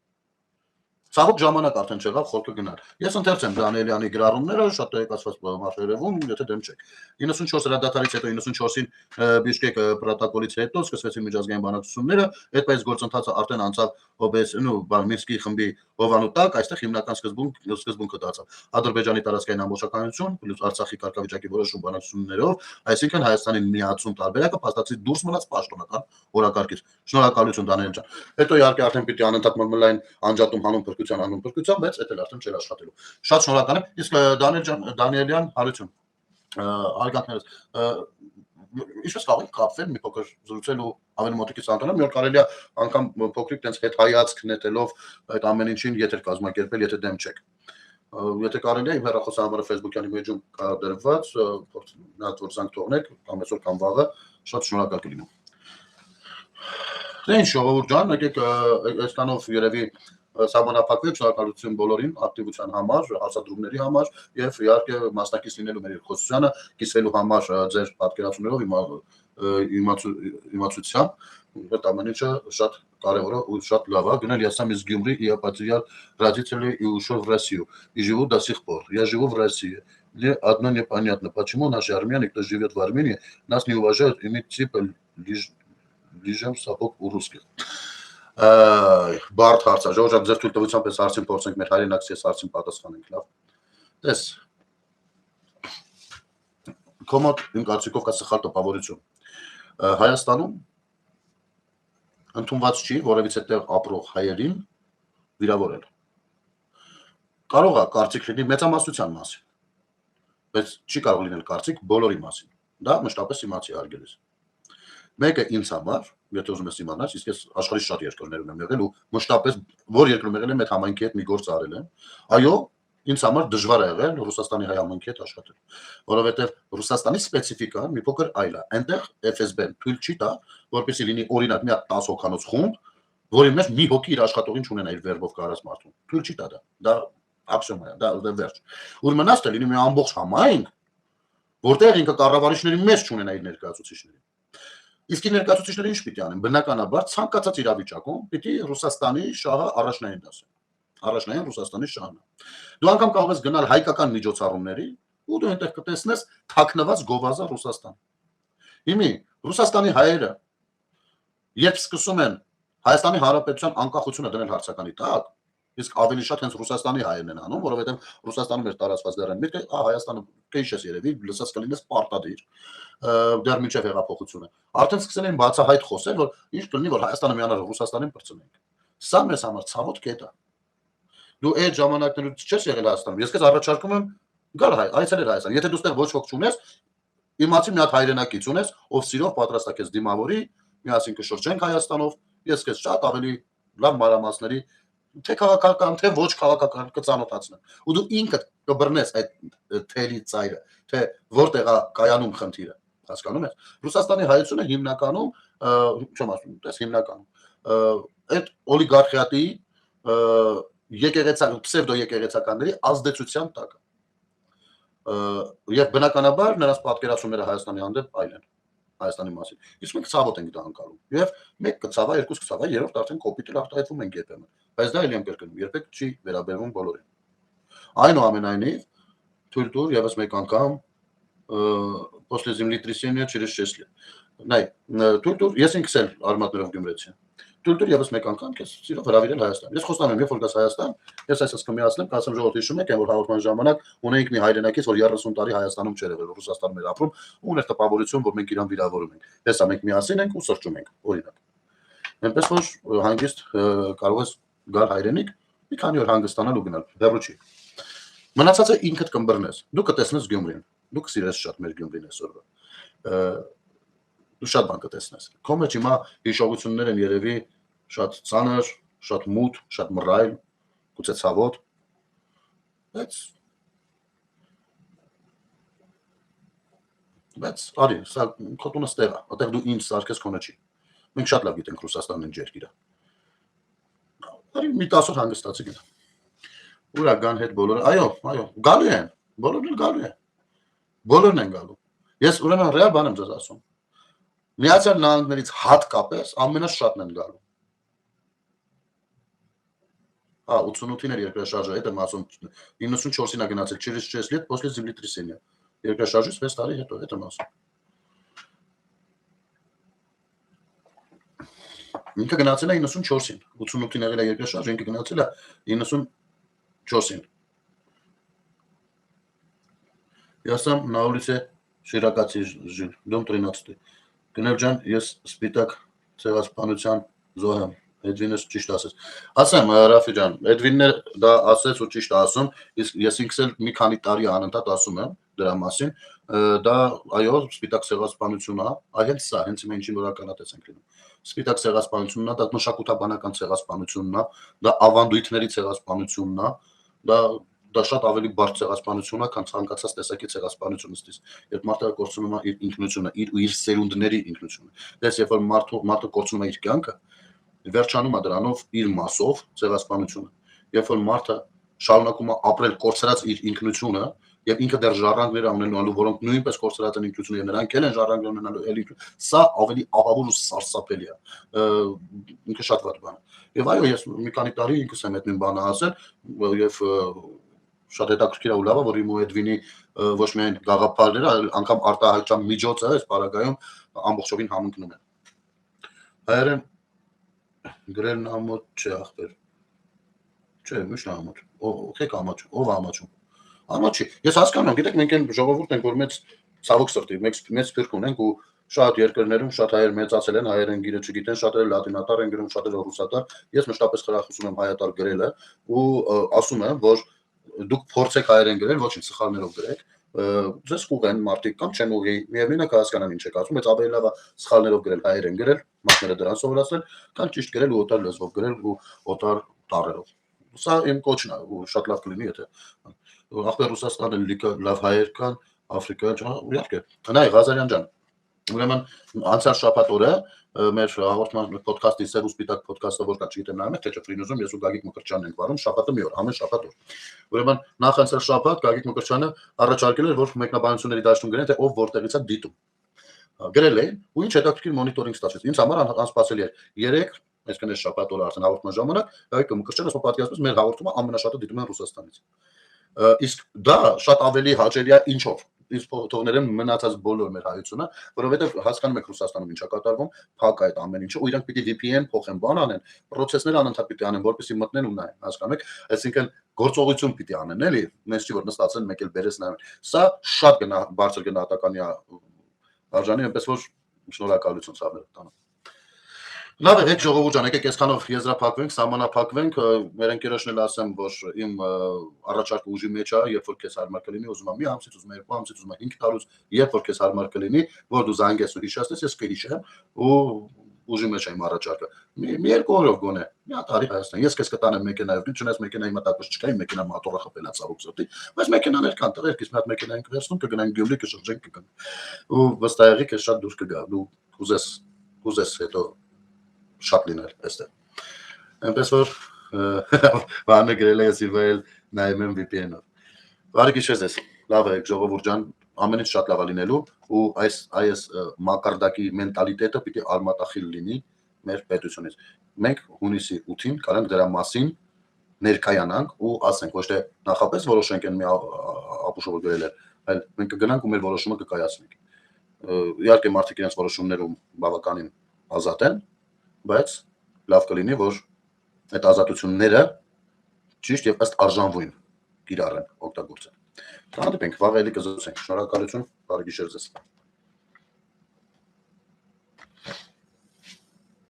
Ցավոք ժամանակ արդեն չեղավ խորքը գնալ։ Ես ընթերցեմ Դանիելյանի գրառումները, շատ տեղեկացված մարշերևում, եթե դեմ չեք։ 94 հրադադարից հետո 94-ին Բիշկեք պրոտոկոլից հետո սկսվեցին միջազգային բանակցությունները, այդպես գործընթացը արդեն անցավ OBS-ն ու Մինսկի խմբի հովանու տակ, այստեղ հիմնական սկզբունքը դարձավ Ադրբեջանի տարածքային ամբողջականություն, պլյուս Արցախի կարգավիճակի որոշում բանակցություններով, այսինքն Հայաստանին միացում տարբերակը փաստացի դուրս մնաց պաշտոնական օրակարգից։ Շնորհակալություն Դանիել ջան։ Հետո իհարկե արդեն պիտի անընդհատ մլմլային անջատում հանուն փրկության, բայց դա էլ արդեն չէր աշխատելու։ Շատ շնորհակալ եմ։ Իսկ Դանիել ջան, Դանիելյան, հարություն։ Արգանքներս ինչպես կարող եք կապվել մի փոքր զրուցել ու ավելի մոտիկից անցնել, մի օր կարելի է անգամ փոքրիկ տենց հետ հայացք նետելով այդ ամեն ինչին եթեր կազմակերպել, եթե դեմ չեք։ Եթե կարելի է իմ հեռախոսահամարը Facebook-յանի մեջում դրված, նա որ զանգ թողնեք, կամ այսօր կամ վաղը, շատ շնորհակալ կլինեմ։ Դե ինչ ժողովուրդ ջան, եկեք այսքանով երևի սահմանափակվեք, շնորհակալություն բոլորին ակտիվության համար, հարցադրումների համար եւ իհարկե մասնակից լինելու մեր երկխոսությանը, կիսվելու համար ձեր պատկերացումներով իմացությամբ, այդ ամեն ինչը շատ կարևոր է ու շատ лав է։ Գնել я сам из Гюмри, и я потерял родителей и ушел в Россию. И живу до сих пор. Я живу в России. Мне одно непонятно, почему наши армяне, кто живет в Армении, нас не уважают, имеют типа лижем сапог у русских. Բարդ հարց է, ժողովուրդ ձեր թույլտվությամբ այս հարցին փորձենք մեր հայրենակցի այս հարցին պատասխանենք, լավ։ Տես։ Կոմոդ իմ կարծիքով կա սխալ տպավորություն։ Հայաստանում ընդունված չի որևիցե տեղ ապրող հայերին վիրավորել։ Կարող է կարծիք լինի մեծամասնության մասին, բայց չի կարող լինել կարծիք բոլորի մասին։ Դա մշտապես իմացի արգելես։ Մեկը ինձ համար, եթե ուզում ես իմանալ, իսկ ես աշխարհի շատ երկրներում եմ եղել ու մշտապես որ երկրում եղել եմ, այդ համայնքի հետ մի գործ արել եմ։ Այո, ինձ համար դժվար է եղել Ռուսաստանի հայ համայնքի հետ աշխատել, որովհետև Ռուսաստանի սպეციფիկան մի փոքր այլ է։ Այնտեղ FSB-ն թույլ չի տա, որպեսզի լինի օրինակ մի 10 հոգանոց խումբ, որի մեջ մի հոգի իր աշխատողին չունենա իր վերբով կարած մարդուն։ Թույլ չի տա դա։ Դա աբսոլյուտ է, դա վերջ։ Ուր մնաց լինի մի ամբողջ համայնք, որտեղ ինքը կառավարիչների մեջ չունենա իր ներկայացուցիչներին։ Իսկ ներկայացուցիչները ինչ պիտի անեն։ Բնականաբար ցանկացած իրավիճակում պիտի Ռուսաստանի շահը առաջնային դասեն։ Առաջնային Ռուսաստանի շահն է։ Դու անգամ կարող ես գնալ հայկական միջոցառումների ու դու այնտեղ կտեսնես թաքնված գովազան Ռուսաստան։ Հիմի Ռուսաստանի հայերը երբ սկսում են Հայաստանի Հանրապետության անկախությունը դնել հարցականի տակ, իսկ ավելի շատ հենց Ռուսաստանի հայերն են անում, որովհետև Ռուսաստանում էր տարածված դեռ այն միտքը, Հայաստանը քեշես երևի, լսած կլինես պարտադիր դեռ մինչև հեղափոխությունը։ Արդեն սկսել են բացահայտ խոսել, որ ինչ կլինի, որ Հայաստանը միանա Ռուսաստանին բրցնենք։ Սա մեզ համար ցավոտ կետ է։ Դու այդ ժամանակներում չես եղել Հայաստանում։ Ես քեզ առաջարկում եմ գալ այցելել Հայաստան։ Եթե դու ստեղ ոչ ոք չունես, իմացի մի հատ հայրենակից ունես, ով սիրով պատրաստ է քեզ դիմավորի, միասին կշրջենք Հայաստանով, ես քեզ շատ ավելի լավ մանրամասների թե քաղաքական, թե ոչ քաղաքական կծանոթացնեմ։ Ու դու ինքդ կբռնես այդ թելի ծայրը, թե որտեղ է կայանում խնդիրը, հասկանում ես։ Ռուսաստանի հայությունը հիմնականում, չեմ ասում, դες հիմնականում, այդ օլիգարխիատի պսևդո եկեղեցականների ազդեցության տակ է։ Եվ բնականաբար նրանց պատկերացումները Հայաստանի հանդեպ այլ են, Հայաստանի մասին։ Իսկ մենք ցավոտ ենք դա անցալում։ Եվ մեկ կցավա, երկուս կցավա, երրորդ արդեն կոպիտ արտահայտվում ենք երբեմն։ Բայց դա էլ եմ կրկնում, երբեք չի վերաբերվում բոլորին։ Այնուամենայնիվ, թույլ տուր եւս մեկ անգամ после землетрясения через 6 лет։ Նայ, թույլ տուր, ես ինքս էլ արմատներով գյումրեցի։ Թույլ տուր եւս մեկ անգամ քեզ սիրով հրավիրել Հայաստան։ Ես խոստանում եմ, երբ որ գաս Հայաստան, ես այսպես կմիացնեմ, կասեմ ժողովրդի հիշում եք, որ հաղորդման ժամանակ ունեինք մի հայրենակից, որ 30 տարի Հայաստանում չէր եղել, Ռուսաստանում էր ապրում, ու ուներ տպավորություն, որ մենք իրան վիրավորում ենք։ Տեսա մենք միասին ենք ու սրճում ենք, օրինակ։ Այնպես որ հանգիստ կարող ես գալ հայրենիք, մի քանի օր հանգստանալ ու գնալ, հեռու չի։ Մնացածը ինքդ կմբռնես։ Դու կտեսնես Գյումրին։ Դու կսիրես շատ մեր Գյումրին այսօրվա։ Դու շատ բան կտեսնես։ Քո մեջ հիմա հիշողություններ են երևի շատ ծանր, շատ մութ, շատ մռայլ, գուցե ցավոտ։ Բայց Բայց արի, սա քո տունը ստեղ է, այդտեղ դու ինձ սարքես քոնը չի։ Մենք շատ լավ գիտենք Ռուսաստանն ինչ երկիր է։ Արի մի 10 օր հանգստացի գնա։ Ուրա գան հետ բոլորը, այո, գալու են, բոլորն էլ գալու են։ Բոլորն են գալու։ Ես ուրեմն ռեալ բան եմ ձեզ ասում։ Միացյալ Նահանգներից հատկապես ամենաշատն են գալու։ 88-ին էր երկրաշարժը, այդ եմ ասում, 94-ին է гнացել, через 6 лет после землетрясения։ Երկրաշարժից 6 տարի հետո, այդ եմ ասում։ Ինքը գնացել է 94-ին, 88-ին եղել է երկրաշարժը, ինքը գնացել է 94-ին։ Я сам на улице Շիրակացի жил, дом 13։ Գնել ջան, ես սպիտակ ցեղասպանության զոհ եմ։ Էդվինը ճիշտ ասեց։ Ասեմ, Ռաֆի ջան, Էդվինը դա ասեց ու ճիշտ ասում, իսկ ես ինքս էլ մի քանի տարի անընդհատ ասում եմ դրա մասին, դա այո, սպիտակ ցեղասպանություն է, այլ սա, հենց մենք ինչին որականատես ենք լինում։ Սպիտակ ցեղասպանությունն է, դա մշակութաբանական ցեղասպանությունն է, դա ավանդույթների ցեղասպանությունն է, դա շատ ավելի բարդ ցեղասպանություն է, քան ցանկացած տեսակի ցեղասպանություն ըստիս։ Երբ մարդը կորցնում է իր ինքնությունը, իր սերունդների ինքնությունը։ Դες երբ որ մարդը կորցնում է իր կյանքը, վերջանում է դրանով իր մասով ցեղասպանությունը։ Երբ որ մարդը շարունակում է ապրել կորցրած իր ինքնությունը, եւ ինքը դեռ ժառանգներ ունենալու, որոնք նույնպես կորցրած են ինքնությունը եւ նրանք էլ են ժառանգներ ունենալու, սա ավելի ահավոր ու սարսափելի է։ Ինքը շատ վատ բան է։ Եվ այո, ես մի քանի տարի ինքս եմ այդ նույն բանը ասել եւ շատ հետաքրքիր է ու լավ է, որ իմ ու Էդվինի ոչ միայն գաղափարները, այլ անգամ արտահայտչական միջոցը այս պարագայում ամբողջովին համընկնում են։ Հայերեն գրելն ամոթ չէ ախպեր։ Չէ, միշտ ամոթ։ Ով ամաչ, ով ամաչում։ Ամաչի։ Ես հասկանում եմ, գիտեք, մենք այն ժողովուրդ ենք, որ մեծ ցավոք սրտի, մեծ սփյուռք ունենք ու շատ երկրներում շատ հայեր մեծացել են, հայերեն գիրը չգիտեն, շատերը լատինատար են գրում, շատերը ռուսատար։ Ես մշտապես խրախուսում եմ հայատար գրելը ու ասում եմ, որ դուք փորձեք հայերեն գրել, ոչինչ սխալներով գրեք, ձեզ կուղեն մարդիկ կամ չեն ուղի, միևնույն է կհասկանան ինչ եք ասում, բայց ավելի լավ է սխալներով գրել, հայերեն գրել, մարդները դրան սովորացնել, քան ճիշտ գրել ու օտար լեզվով գրել ու օտար տառերով։ Սա իմ կոչն է, ու շատ լավ կլինի, եթե ախպեր Ռուսաստանը լիքը լավ հայեր կան, Աֆրիկա, իհարկե։ Նայ Ղազարյան ջան, ուրեմն անցյալ շաբաթ օրը մեր հաղորդման ոդքասթի Սև ու Սպիտակ ոդքասթը որ կա, չգիտեմ նայում եք թե չէ, ֆրինուզում ես ու Գագիկ Մկրտչյանն ենք վարում շաբաթը մի օր, ամեն շաբաթ օր։ Ուրեմն նախ անցյալ շաբաթ Գագիկ Մկրտչյանը առաջարկել էր, որ մեկնաբանությունների դաշտում գրեն, թե ով որտեղից է դիտում։ Գրել էին, ու ինչ հետաքրքիր մոնիտորինգ ստացվեց։ Ինձ համար անսպասելի էր։ 3 այսինքն այս շաբաթ օրը արդեն հաղորդման ժամանակ Գագիկ Մկրտչյանը ասում պատկերացրեց մեր հաղորդումը ամենաշատը դիտում են Ռուսաստանից։ Իսկ դա շատ ավելի հաճելի է ինչով։ Իսկ թողներեմ մնացած բոլոր մեր հայությունը, որովհետև հասկանում եք Ռուսաստանում ինչա կատարվում, փակ է այդ ամեն ինչը, ու իրանք պիտի VPN փոխեն, բան անեն, պրոցեսներ անընդհատ պիտի անեն, որպեսզի մտնեն ու նայեն, հասկանում եք, այսինքն գործողություն պիտի անեն, էլի, մեզ չի որ նստած են մեկ էլ բերես նայեն։ Սա շատ բարձր գնահատականի է արժանի, այնպես որ շնորհակալություն ցավերը տանը։ Լավ է, հետ ժողովուրդ ջան, եկեք այսքանով եզրափակվենք, սահմանափակվենք, մեր ընկերոջն էլ ասեմ, որ իմ առաջարկը ուժի մեջ է, երբ որ քեզ հարմար կլինի, ուզում եմ մի ամսից, ուզում եմ 2 ամսից, ուզում եմ 5 տարուց, երբ որ քեզ հարմար կլինի, որ դու զանգես ու հիշեցնես, ես կհիշեմ ու ուժի մեջ է իմ առաջարկը։ Մի 2 օրով գոնե, մի հատ արի Հայաստան, ես քեզ կտանեմ մեքենայով, չնայած մեքենայի մտակոս չկա, իմ մեքենա մոտորը խփել է ցավոք սրտի, բայց մեքենաներ կան, տղերքից մի հատ մեքենա ենք վերցնում, կգնանք Գյումրի, կշրջենք, կգանք։ Ու վստահ քեզ շատ դուրս կգա, դու կուզես հետո շատ լինել այստեղ։ Այնպես որ բանը գրել է Սիվայել նայում եմ VPN-ով։ Բարի գիշեր ձեզ։ Լավ է ժողովուրդ ջան, ամենից շատ լավ է լինելու ու այս մակարդակի մենտալիտետը պիտի արմատախիլ լինի մեր պետությունից։ Մենք հունիսի 8-ին կարանք դրա մասին ներկայանանք ու ասենք, ոչ թե նախապես որոշենք այն մի ապուշով գրել է, այլ մենք կգնանք ու մեր որոշումը կկայացնենք։ Իհարկե մարդիկ իրենց որոշումներում բավականին ազատ են, բայց լավ կլինի, որ այդ ազատությունները ճիշտ եւ ըստ արժանվույն կիրառեն, օգտագործեն։ Հանդիպենք, վաղ էլի կզրուցենք։ Շնորհակալություն, բարի գիշեր ձեզ։